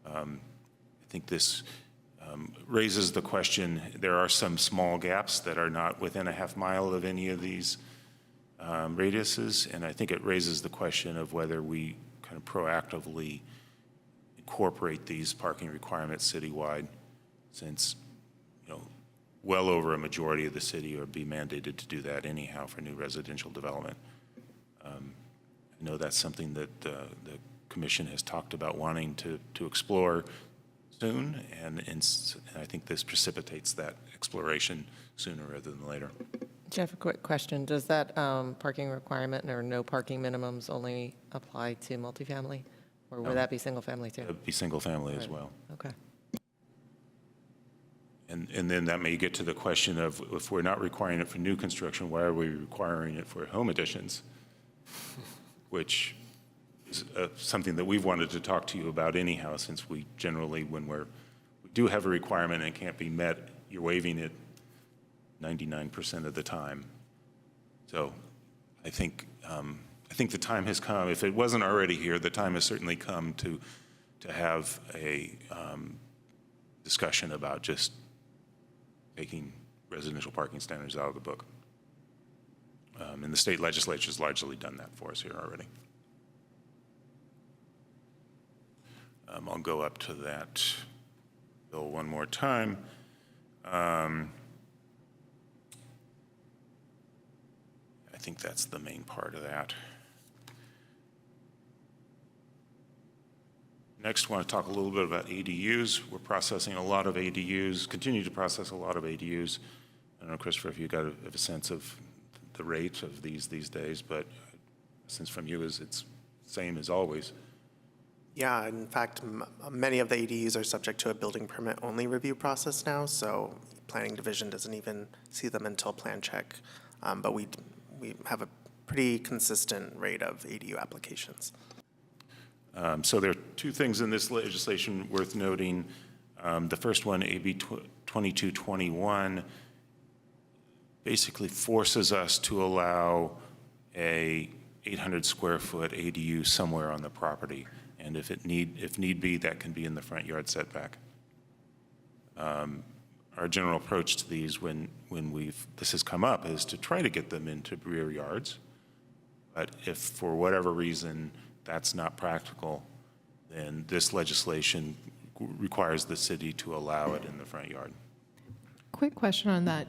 I think this raises the question, there are some small gaps that are not within a half mile of any of these radiuses, and I think it raises the question of whether we kind of proactively incorporate these parking requirements citywide, since, you know, well over a majority of the city would be mandated to do that anyhow for new residential development. I know that's something that the commission has talked about wanting to explore soon, and I think this precipitates that exploration sooner rather than later. Jeff, a quick question. Does that parking requirement or no parking minimums only apply to multifamily? Or would that be single family too? It'd be single family as well. Okay. And then that may get to the question of, if we're not requiring it for new construction, why are we requiring it for home additions? Which is something that we've wanted to talk to you about anyhow, since we generally, when we do have a requirement and it can't be met, you're waiving it 99% of the time. So I think the time has come. If it wasn't already here, the time has certainly come to have a discussion about just taking residential parking standards out of the book. And the state legislature has largely done that for us here already. I'll go up to that bill one more time. I think that's the main part of that. Next, I want to talk a little bit about ADUs. We're processing a lot of ADUs, continue to process a lot of ADUs. I don't know, Christopher, if you got a sense of the rate of these days, but since from you it's the same as always. Yeah, in fact, many of the ADUs are subject to a building permit only review process now, so planning division doesn't even see them until plan check. But we have a pretty consistent rate of ADU applications. So there are two things in this legislation worth noting. The first one, AB 2221, basically forces us to allow a 800 square foot ADU somewhere on the property. And if need be, that can be in the front yard setback. Our general approach to these when this has come up is to try to get them into rear yards. But if for whatever reason that's not practical, then this legislation requires the city to allow it in the front yard. Quick question on that.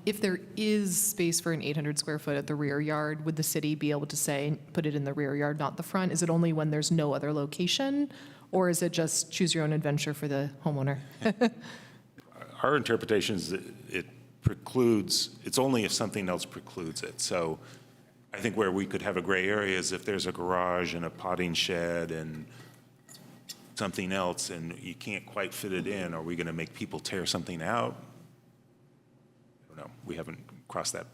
If there is space for an 800 square foot at the rear yard, would the city be able to say, put it in the rear yard, not the front? Is it only when there's no other location? Or is it just choose your own adventure for the homeowner? Our interpretation is that it precludes, it's only if something else precludes it. So I think where we could have a gray area is if there's a garage and a potting shed and something else and you can't quite fit it in. Are we going to make people tear something out? I don't know. We haven't crossed that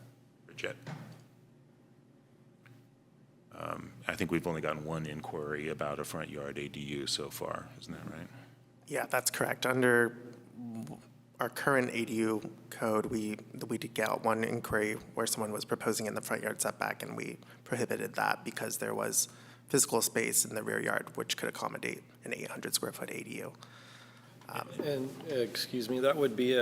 bridge yet. I think we've only gotten one inquiry about a front yard ADU so far. Isn't that right? Yeah, that's correct. Under our current ADU code, we did get one inquiry where someone was proposing in the front yard setback, and we prohibited that because there was physical space in the rear yard which could accommodate an 800 square foot ADU. And, excuse me, that would be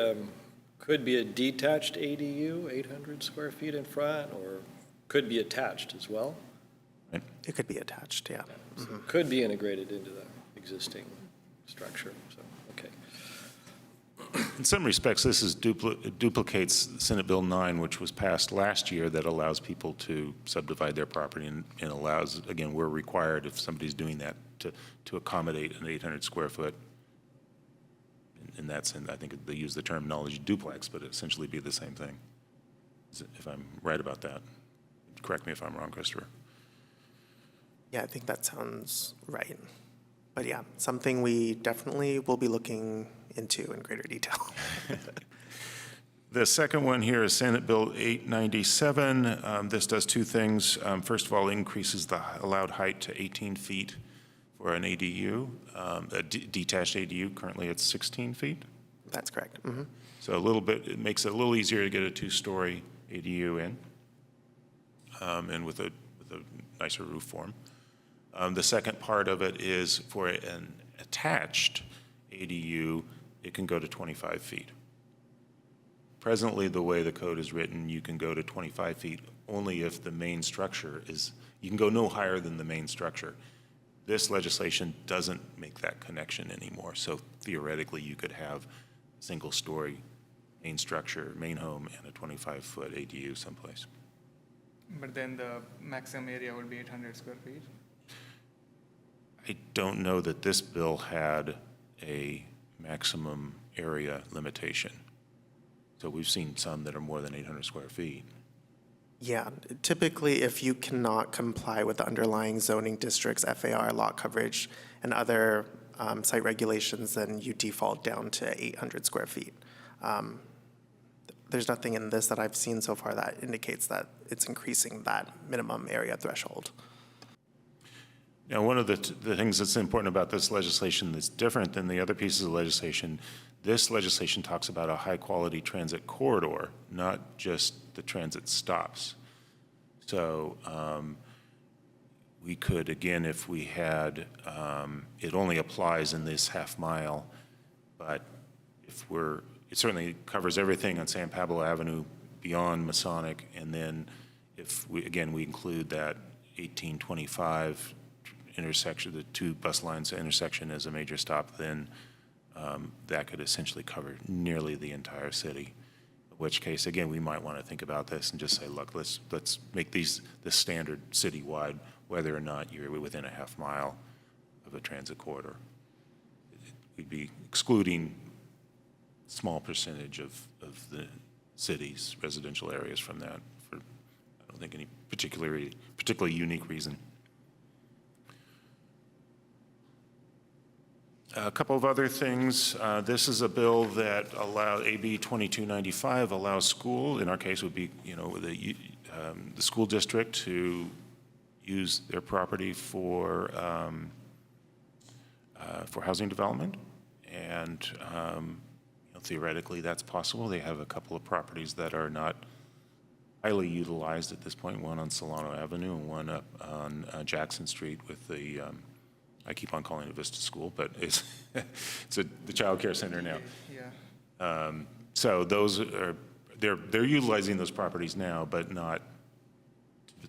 could be a detached ADU, 800 square feet in front, or could be attached as well? It could be attached, yeah. So it could be integrated into the existing structure, so, okay. In some respects, this is duplicates Senate Bill 9, which was passed last year, that allows people to subdivide their property and allows, again, we're required if somebody's doing that to accommodate an 800 square foot. In that sense, I think they use the terminology duplex, but it essentially be the same thing, if I'm right about that. Correct me if I'm wrong, Christopher. Yeah, I think that sounds right. But yeah, something we definitely will be looking into in greater detail. The second one here is Senate Bill 897. This does two things. First of all, increases the allowed height to 18 feet for an ADU, a detached ADU. Currently it's 16 feet. That's correct. Mm-hmm. So a little bit, it makes it a little easier to get a two-story ADU in, and with a nicer roof form. The second part of it is for an attached ADU, it can go to 25 feet. Presently, the way the code is written, you can go to 25 feet only if the main structure is, you can go no higher than the main structure. This legislation doesn't make that connection anymore. So theoretically, you could have a single-story main structure, main home, and a 25-foot ADU someplace. But then the maximum area would be 800 square feet. I don't know that this bill had a maximum area limitation. So we've seen some that are more than 800 square feet. Yeah, typically, if you cannot comply with the underlying zoning district's FAR lot coverage and other site regulations, then you default down to 800 square feet. There's nothing in this that I've seen so far that indicates that it's increasing that minimum area threshold. Now, one of the things that's important about this legislation that's different than the other pieces of legislation, this legislation talks about a high-quality transit corridor, not just the transit stops. So we could, again, if we had, it only applies in this half mile, but if it certainly covers everything on San Pablo Avenue beyond Masonic, and then if we include that 1825 intersection, the two bus lines intersection as a major stop, then that could essentially cover nearly the entire city. In which case, again, we might want to think about this and just say, look, let's make this standard citywide, whether or not you're within a half mile of a transit corridor. We'd be excluding a small percentage of the city's residential areas from that for, I don't think, any particularly unique reason. A couple of other things. This is a bill that AB 2295 allows school, in our case would be, the school district to use their property for housing development. And theoretically, that's possible. They have a couple of properties that are not highly utilized at this point, one on Solano Avenue and one up on Jackson Street with the I keep on calling it Vista School, but it's the child care center now. Yeah. So those are, they're utilizing those properties now, but not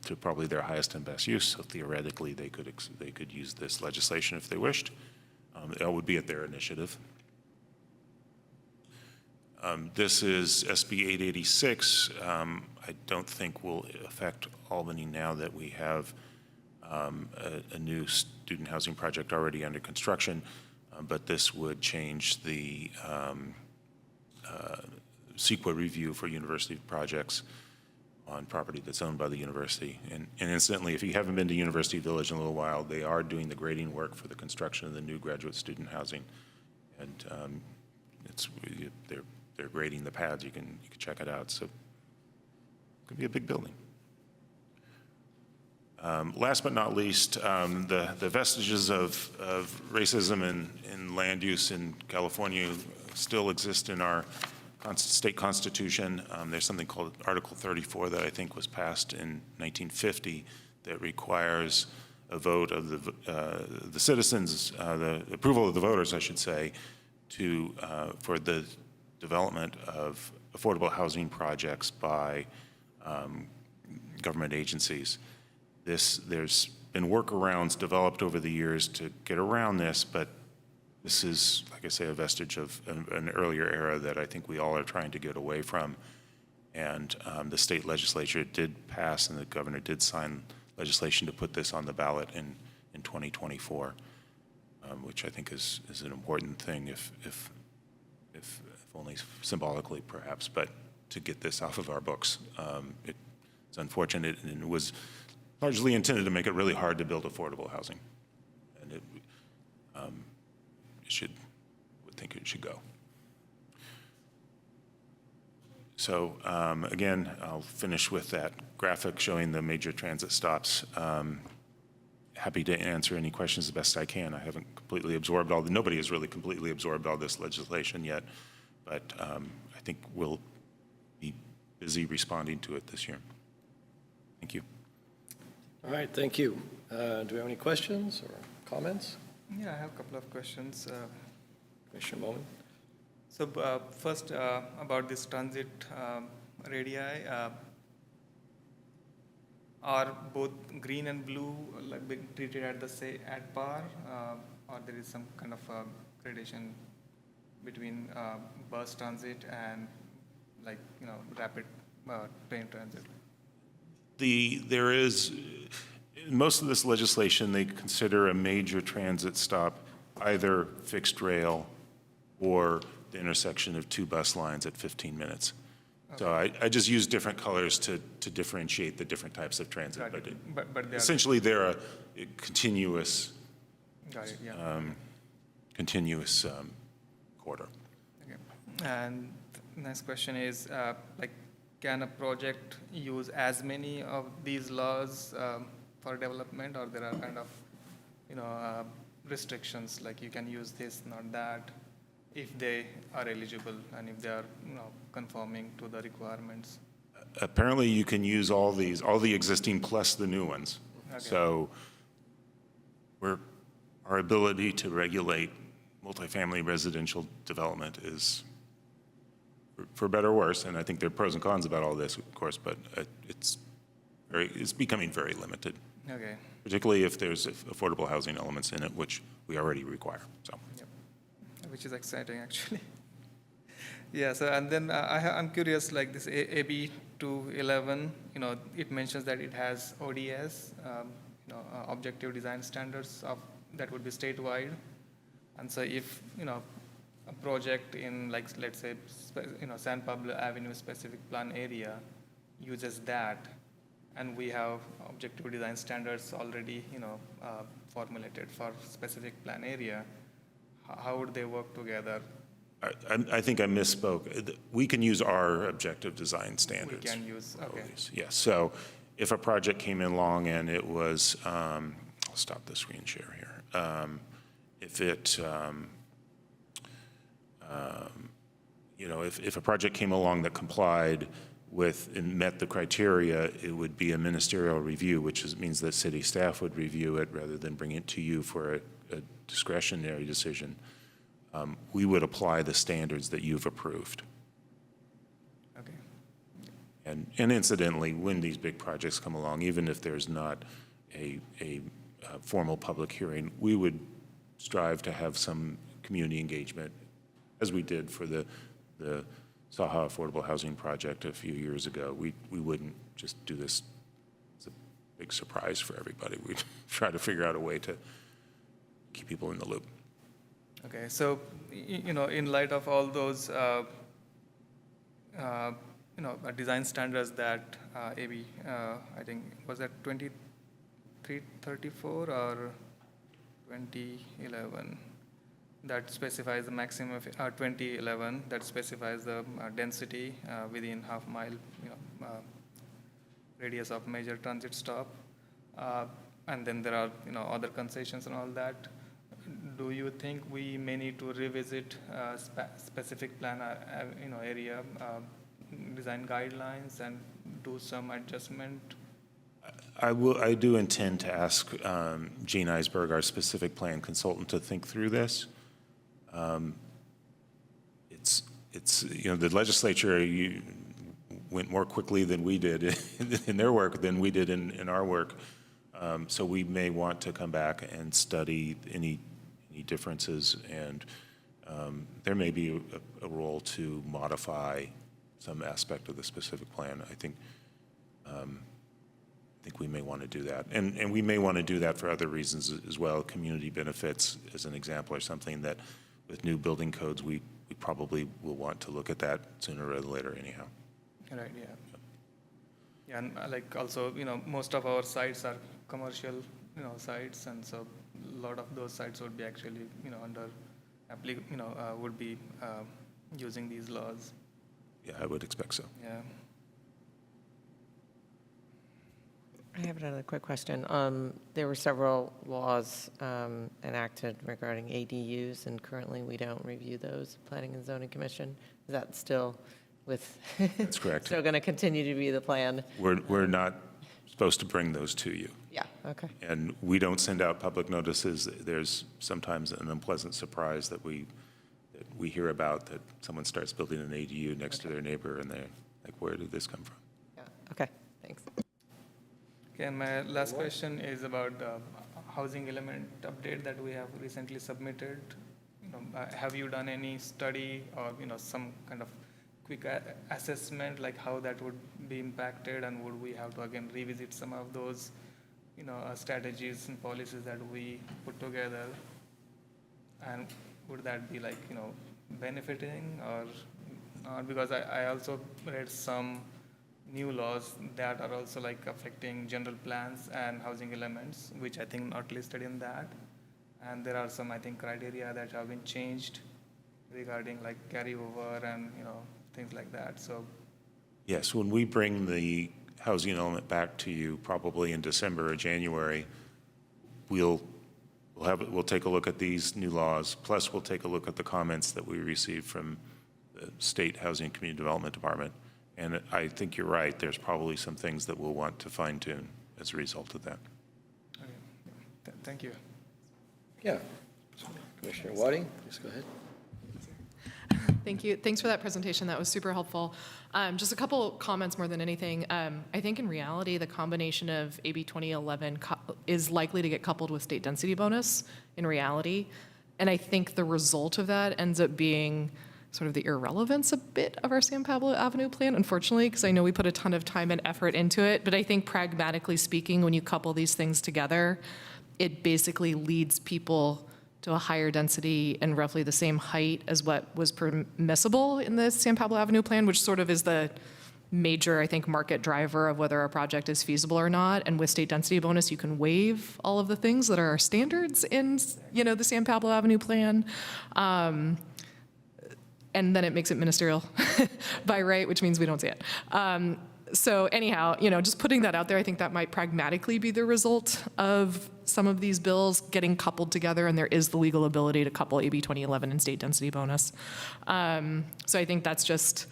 to probably their highest and best use. So theoretically, they could use this legislation if they wished. That would be at their initiative. This is SB 886. I don't think will affect Albany now that we have a new student housing project already under construction, but this would change the CEQA review for university projects on property that's owned by the university. And incidentally, if you haven't been to University Village in a little while, they are doing the grading work for the construction of the new graduate student housing. And they're grading the pads. You can check it out. So it could be a big building. Last but not least, the vestiges of racism in land use in California still exist in our state constitution. There's something called Article 34 that I think was passed in 1950 that requires a vote of the citizens, the approval of the voters, I should say, for the development of affordable housing projects by government agencies. There's been workarounds developed over the years to get around this, but this is, like I say, a vestige of an earlier era that I think we all are trying to get away from. And the state legislature did pass, and the governor did sign legislation to put this on the ballot in 2024, which I think is an important thing, if only symbolically, perhaps, but to get this off of our books. It's unfortunate, and it was largely intended to make it really hard to build affordable housing. And would think it should go. So again, I'll finish with that graphic showing the major transit stops. Happy to answer any questions the best I can. I haven't completely absorbed nobody has really completely absorbed all this legislation yet, but I think we'll be busy responding to it this year. Thank you. All right, thank you. Do we have any questions or comments? Yeah, I have a couple of questions. Commissioner Bowman? So first, about this transit radii, are both green and blue like being treated at at par, or there is some kind of gradation between bus transit and like rapid train transit? There is, in most of this legislation, they consider a major transit stop either fixed rail or the intersection of two bus lines at 15 minutes. So I just use different colors to differentiate the different types of transit. Got it. But they are, Essentially, they're a continuous, got it, yeah. continuous corridor. Okay. And next question is, like, can a project use as many of these laws for development, or there are kind of, restrictions, like you can use this, not that, if they are eligible and if they are, conforming to the requirements? Apparently, you can use all the existing plus the new ones. Okay. So our ability to regulate multifamily residential development is, for better or worse, and I think there are pros and cons about all this, of course, but it's becoming very limited, Okay. particularly if there's affordable housing elements in it, which we already require, so. Yep. Which is exciting, actually. Yeah, so, and then I'm curious, like this AB 211, it mentions that it has ODS, objective design standards that would be statewide. And so if, a project in, like, let's say, San Pablo Avenue specific plan area uses that, and we have objective design standards already, formulated for specific plan area, how would they work together? I think I misspoke. We can use our objective design standards. We can use, okay. Yes, so if a project came in along and it was, I'll stop the screen share here. If it, if a project came along that complied with and met the criteria, it would be a ministerial review, which means that city staff would review it rather than bring it to you for a discretionary decision. We would apply the standards that you've approved. Okay. And incidentally, when these big projects come along, even if there's not a formal public hearing, we would strive to have some community engagement, as we did for the Saha Affordable Housing Project a few years ago. We wouldn't just do this as a big surprise for everybody. We'd try to figure out a way to keep people in the loop. Okay, so, in light of all those, design standards that AB, I think, was that 2334 or 2011, that specifies the maximum of 2011, that specifies the density within half-mile radius of major transit stop, and then there are other concessions and all that. Do you think we may need to revisit specific plan area design guidelines and do some adjustment? I do intend to ask Gene Eisberg, our specific plan consultant, to think through this. It's the legislature went more quickly than we did in their work than we did in our work. So we may want to come back and study any differences, and there may be a role to modify some aspect of the specific plan. I think we may want to do that, and we may want to do that for other reasons as well. Community benefits, as an example, are something that, with new building codes, we probably will want to look at that sooner rather than later, anyhow. Right. Yeah. Yeah, and like also, most of our sites are commercial, sites, and so a lot of those sites would be actually, under, would be using these laws. Yeah, I would expect so. Yeah. I have another quick question. There were several laws enacted regarding ADUs, and currently we don't review those, Planning and Zoning Commission. Is that still with? That's correct. Still going to continue to be the plan? We're not supposed to bring those to you. Yeah, okay. And we don't send out public notices. There's sometimes an unpleasant surprise that we hear about, that someone starts building an ADU next to their neighbor, and they're like, where did this come from? Yeah, okay, thanks. Okay, and my last question is about housing element update that we have recently submitted. Have you done any study or, some kind of quick assessment, like how that would be impacted, and would we have to again revisit some of those, strategies and policies that we put together? And would that be like, benefiting or not? Because I also read some new laws that are also like affecting general plans and housing elements, which I think not listed in that. And there are some, I think, criteria that have been changed regarding like carryover and, things like that. So Yes, when we bring the housing element back to you, probably in December or January, we'll take a look at these new laws, plus we'll take a look at the comments that we received from the State Housing and Community Development Department. And I think you're right, there's probably some things that we'll want to fine tune as a result of that. okay. Thank you. Yeah. Commissioner Wadding, just go ahead. Thank you. Thanks for that presentation. That was super helpful. Just a couple comments more than anything. I think in reality, the combination of AB 2011 is likely to get coupled with state density bonus in reality. And I think the result of that ends up being sort of the irrelevance a bit of our San Pablo Avenue plan, unfortunately, because I know we put a ton of time and effort into it. But I think pragmatically speaking, when you couple these things together, it basically leads people to a higher density and roughly the same height as what was permissible in the San Pablo Avenue plan, which sort of is the major, I think, market driver of whether a project is feasible or not. And with state density bonus, you can waive all of the things that are our standards in, the San Pablo Avenue plan. And then it makes it ministerial by right, which means we don't see it. So anyhow, just putting that out there, I think that might pragmatically be the result of some of these bills getting coupled together, and there is the legal ability to couple AB 2011 and state density bonus. So I think that's just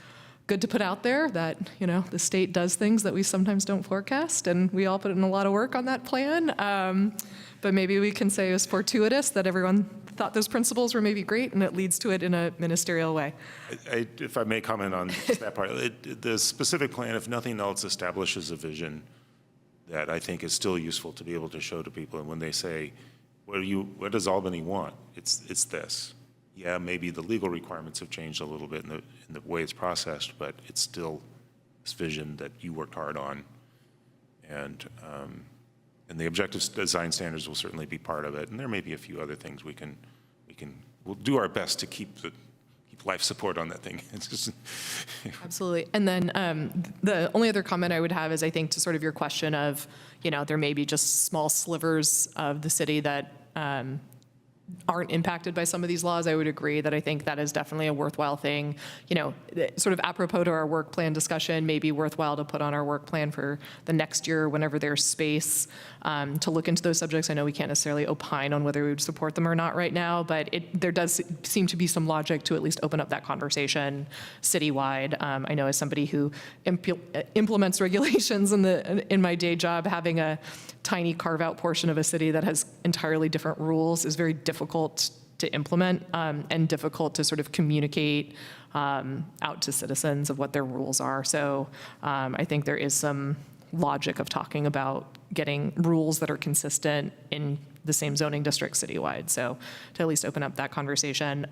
good to put out there that, the state does things that we sometimes don't forecast, and we all put in a lot of work on that plan. But maybe we can say it was fortuitous that everyone thought those principles were maybe great, and it leads to it in a ministerial way. If I may comment on that part, the specific plan, if nothing else, establishes a vision that I think is still useful to be able to show to people. And when they say, what does Albany want? It's this. Yeah, maybe the legal requirements have changed a little bit in the way it's processed, but it's still this vision that you worked hard on. And the objective design standards will certainly be part of it. And there may be a few other things we'll do our best to keep life support on that thing. It's just, Absolutely. And then the only other comment I would have is, I think, to sort of your question of, there may be just small slivers of the city that aren't impacted by some of these laws. I would agree that I think that is definitely a worthwhile thing. Sort of apropos to our work plan discussion, may be worthwhile to put on our work plan for the next year whenever there's space to look into those subjects. I know we can't necessarily opine on whether we would support them or not right now, but there does seem to be some logic to at least open up that conversation citywide. I know as somebody who implements regulations in my day job, having a tiny carve-out portion of a city that has entirely different rules is very difficult to implement and difficult to sort of communicate out to citizens of what their rules are. So I think there is some logic of talking about getting rules that are consistent in the same zoning district citywide. So to at least open up that conversation.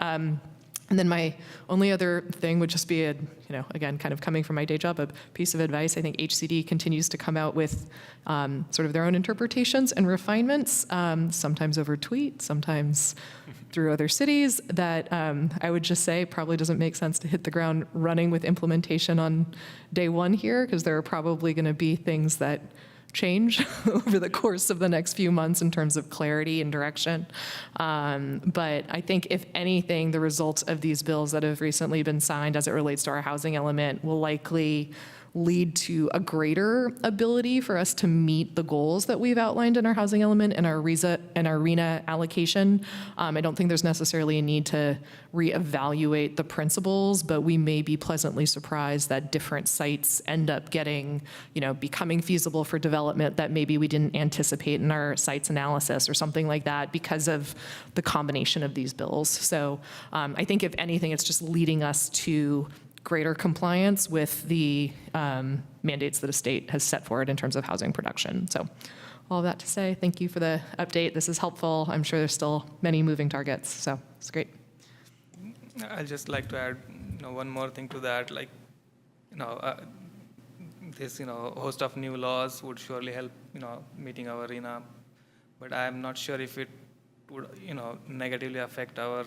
And then my only other thing would just be, again, kind of coming from my day job, a piece of advice. I think HCD continues to come out with sort of their own interpretations and refinements, sometimes over tweet, sometimes through other cities, that I would just say probably doesn't make sense to hit the ground running with implementation on day one here, because there are probably going to be things that change over the course of the next few months in terms of clarity and direction. But I think, if anything, the results of these bills that have recently been signed as it relates to our housing element will likely lead to a greater ability for us to meet the goals that we've outlined in our housing element and our RENA allocation. I don't think there's necessarily a need to reevaluate the principles, but we may be pleasantly surprised that different sites end up becoming feasible for development that maybe we didn't anticipate in our sites analysis or something like that because of the combination of these bills. So I think, if anything, it's just leading us to greater compliance with the mandates that a state has set forward in terms of housing production. So all of that to say, thank you for the update. This is helpful. I'm sure there's still many moving targets, so it's great. I'd just like to add, one more thing to that. Like, this, host of new laws would surely help, meeting our RENA, but I'm not sure if it would, negatively affect our,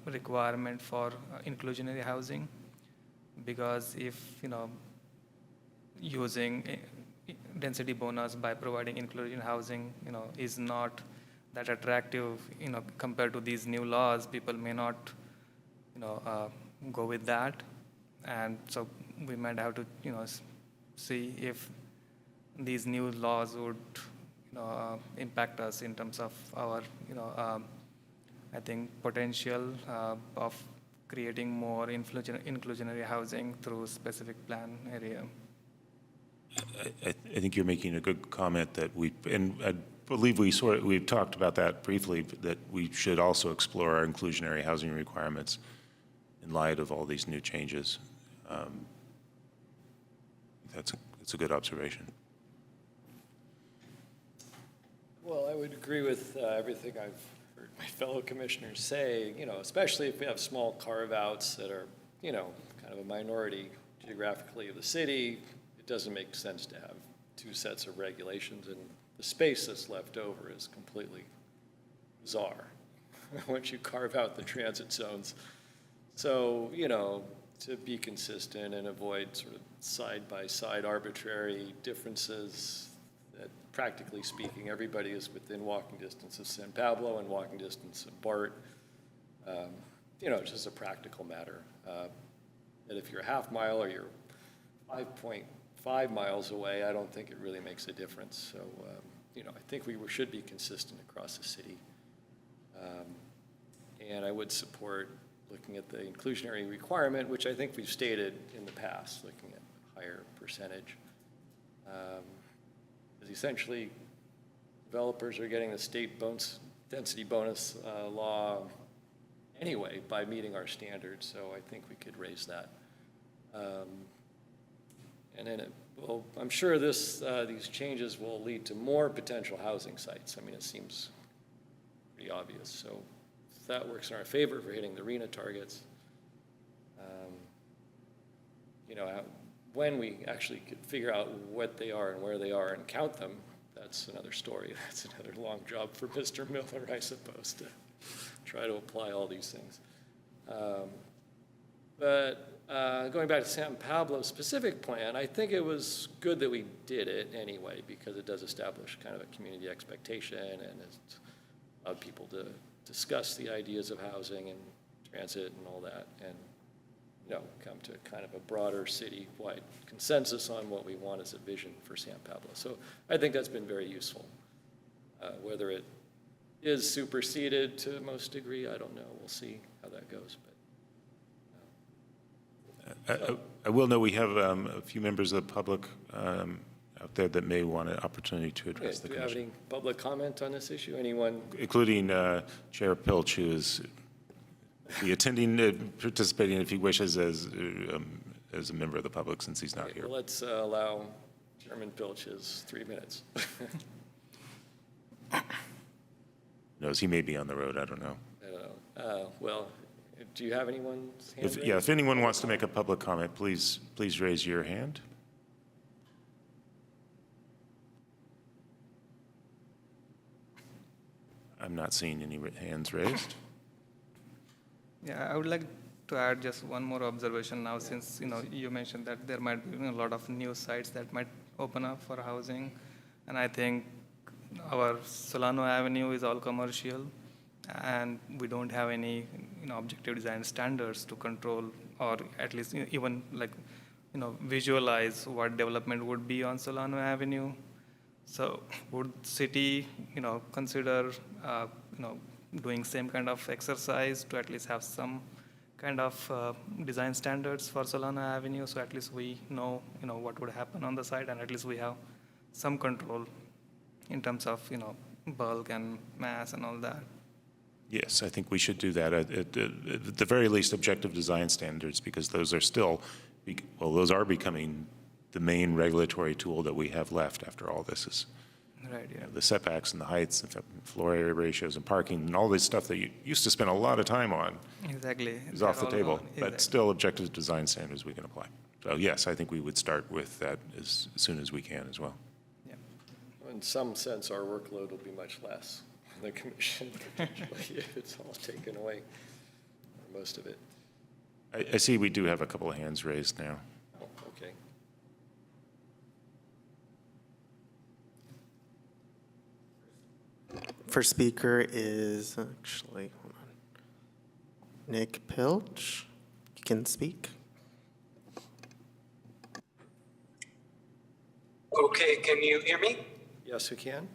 requirement for inclusionary housing, because if, using density bonus by providing inclusion housing, is not that attractive, compared to these new laws, people may not, go with that. And so we might have to, see if these new laws would, impact us in terms of our, I think, potential of creating more inclusionary housing through specific plan area. I think you're making a good comment that and I believe we've talked about that briefly, that we should also explore our inclusionary housing requirements in light of all these new changes. That's a good observation. Well, I would agree with everything I've heard my fellow commissioners say, especially if we have small carve-outs that are, kind of a minority geographically of the city. It doesn't make sense to have two sets of regulations, and the space that's left over is completely bizarre once you carve out the transit zones. So, to be consistent and avoid sort of side-by-side arbitrary differences, that practically speaking, everybody is within walking distance of San Pablo and walking distance of BART. It's just a practical matter. That if you're a half mile or you're 5.5 miles away, I don't think it really makes a difference. So, I think we should be consistent across the city. And I would support looking at the inclusionary requirement, which I think we've stated in the past, looking at higher percentage. Because essentially, developers are getting the state density bonus law anyway by meeting our standards, so I think we could raise that. And then I'm sure these changes will lead to more potential housing sites. I mean, it seems pretty obvious. So if that works in our favor for hitting the RENA targets, when we actually could figure out what they are and where they are and count them, that's another story. That's another long job for Mr. Miller, I suppose, to try to apply all these things. But going back to San Pablo's specific plan, I think it was good that we did it anyway, because it does establish kind of a community expectation, and it allowed people to discuss the ideas of housing and transit and all that, and come to kind of a broader city-wide consensus on what we want as a vision for San Pablo. So I think that's been very useful. Whether it is superseded to the most degree, I don't know. We'll see how that goes. But I will know we have a few members of the public out there that may want an opportunity to address the do you have commission. any public comment on this issue? Anyone? Including Chair Pilch, who is participating if he wishes as a member of the public, since he's not Okay, here. well, let's allow Chairman Pilch his 3 minutes. Knows he may be on the road. I don't know. I don't know. Well, do you have anyone's hand raised? If anyone wants to make a public comment, please raise your hand. I'm not seeing any hands raised. Yeah, I would like to add just one more observation now, since you mentioned that there might be a lot of new sites that might open up for housing, and I think our Solano Avenue is all commercial, and we don't have any objective design standards to control, or at least even visualize what development would be on Solano Avenue. So would city consider doing same kind of exercise to at least have some kind of design standards for Solano Avenue, so at least we know what would happen on the site, and at least we have some control in terms of bulk and mass and all that. Yes, I think we should do that. At the very least, objective design standards, because those are still, well, those are becoming the main regulatory tool that we have left after all this is, Right, yeah. the setbacks and the heights and floor area ratios and parking and all this stuff that you used to spend a lot of time on Exactly. is off the They're all table. gone. But Exactly. still, objective design standards we can apply. So yes, I think we would start with that as soon as we can as well. Yeah. In some sense, our workload will be much less than the commission, potentially, if it's all taken away, or most of it. I see we do have a couple of hands raised now. Oh, okay. First speaker is actually, hold on, Nick Pilch. You can speak. Okay, can you hear me? Yes, we can.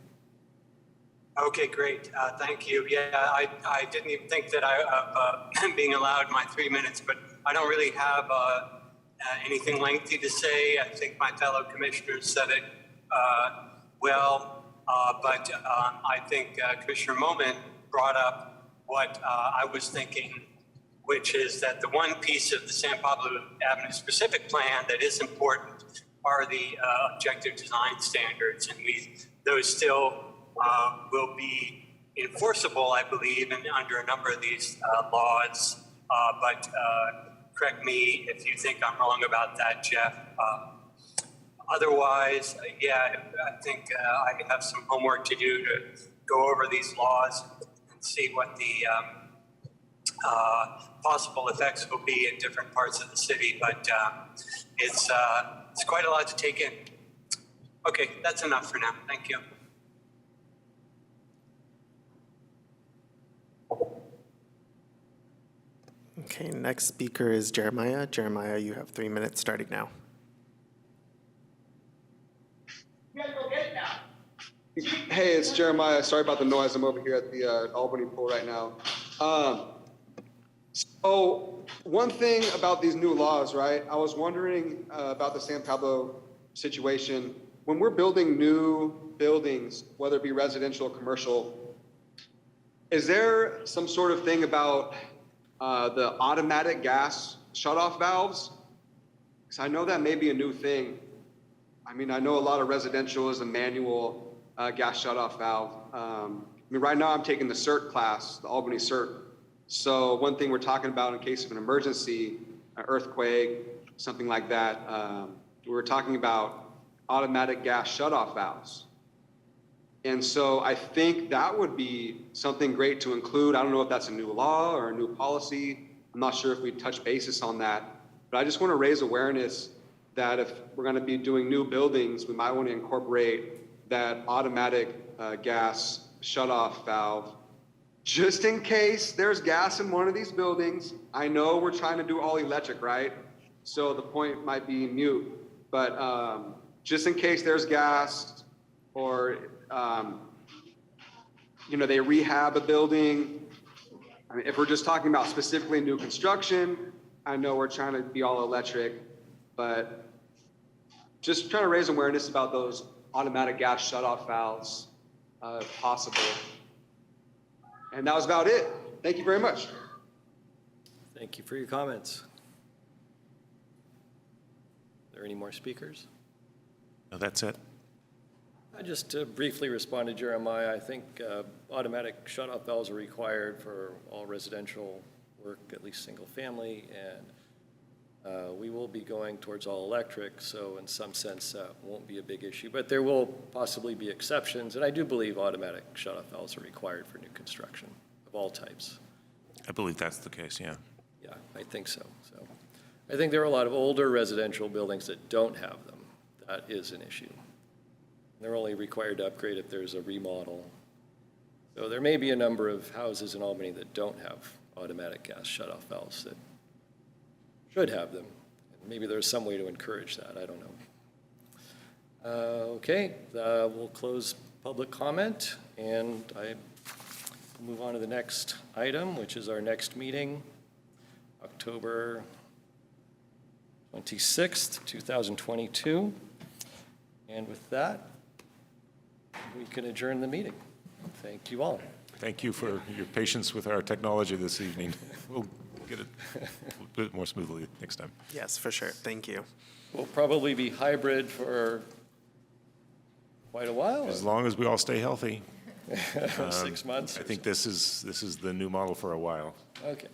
Okay, great. Thank you. Yeah, I didn't even think that being allowed my 3 minutes, but I don't really have anything lengthy to say. I think my fellow commissioners said it well, but I think Commissioner Moment brought up what I was thinking, which is that the one piece of the San Pablo Avenue specific plan that is important are the objective design standards, and those still will be enforceable, I believe, and under a number of these laws. But correct me if you think I'm wrong about that, Jeff. Otherwise, yeah, I think I have some homework to do to go over these laws and see what the possible effects will be in different parts of the city. But it's quite a lot to take in. Okay, that's enough for now. Thank you. Okay, next speaker is Jeremiah. Jeremiah, you have 3 minutes starting now. Hey, it's Jeremiah. Sorry about the noise. I'm over here at the Albany pool right now. So one thing about these new laws, right? I was wondering about the San Pablo situation. When we're building new buildings, whether it be residential or commercial, is there some sort of thing about the automatic gas shutoff valves? Because I know that may be a new thing. I mean, I know a lot of residential is a manual gas shutoff valve. I mean, right now I'm taking the CERT class, the Albany CERT. So one thing we're talking about in case of an emergency, an earthquake, something like that, we were talking about automatic gas shutoff valves. And so I think that would be something great to include. I don't know if that's a new law or a new policy. I'm not sure if we touch basis on that, but I just want to raise awareness that if we're going to be doing new buildings, we might want to incorporate that automatic gas shutoff valve, just in case there's gas in one of these buildings. I know we're trying to do all electric, right? So the point might be mute, but just in case there's gas, or you know, they rehab a building. I mean, if we're just talking about specifically new construction, I know we're trying to be all electric, but just trying to raise awareness about those automatic gas shutoff valves, if possible. And that was about it. Thank you very much. Thank you for your comments. Are there any more speakers? No, that's it. Just to briefly respond to Jeremiah, I think automatic shutoff valves are required for all residential work, at least single family, and we will be going towards all electric, so in some sense that won't be a big issue, but there will possibly be exceptions, and I do believe automatic shutoff valves are required for new construction of all types. I believe that's the case, yeah. Yeah, I think so. So I think there are a lot of older residential buildings that don't have them. That is an issue. They're only required to upgrade if there's a remodel. So there may be a number of houses in Albany that don't have automatic gas shutoff valves that should have them. Maybe there's some way to encourage that, I don't know. Okay, we'll close public comment, and I move on to the next item, which is our next meeting, October 26th, 2022. And with that, we can adjourn the meeting. Thank you all. Thank you for your patience with our technology this evening. We'll get it a bit more smoothly next time. Yes, for sure. Thank you. We'll probably be hybrid for quite a while, As long as we all stay healthy. 6 months. I think this is the new model for a while. Okay.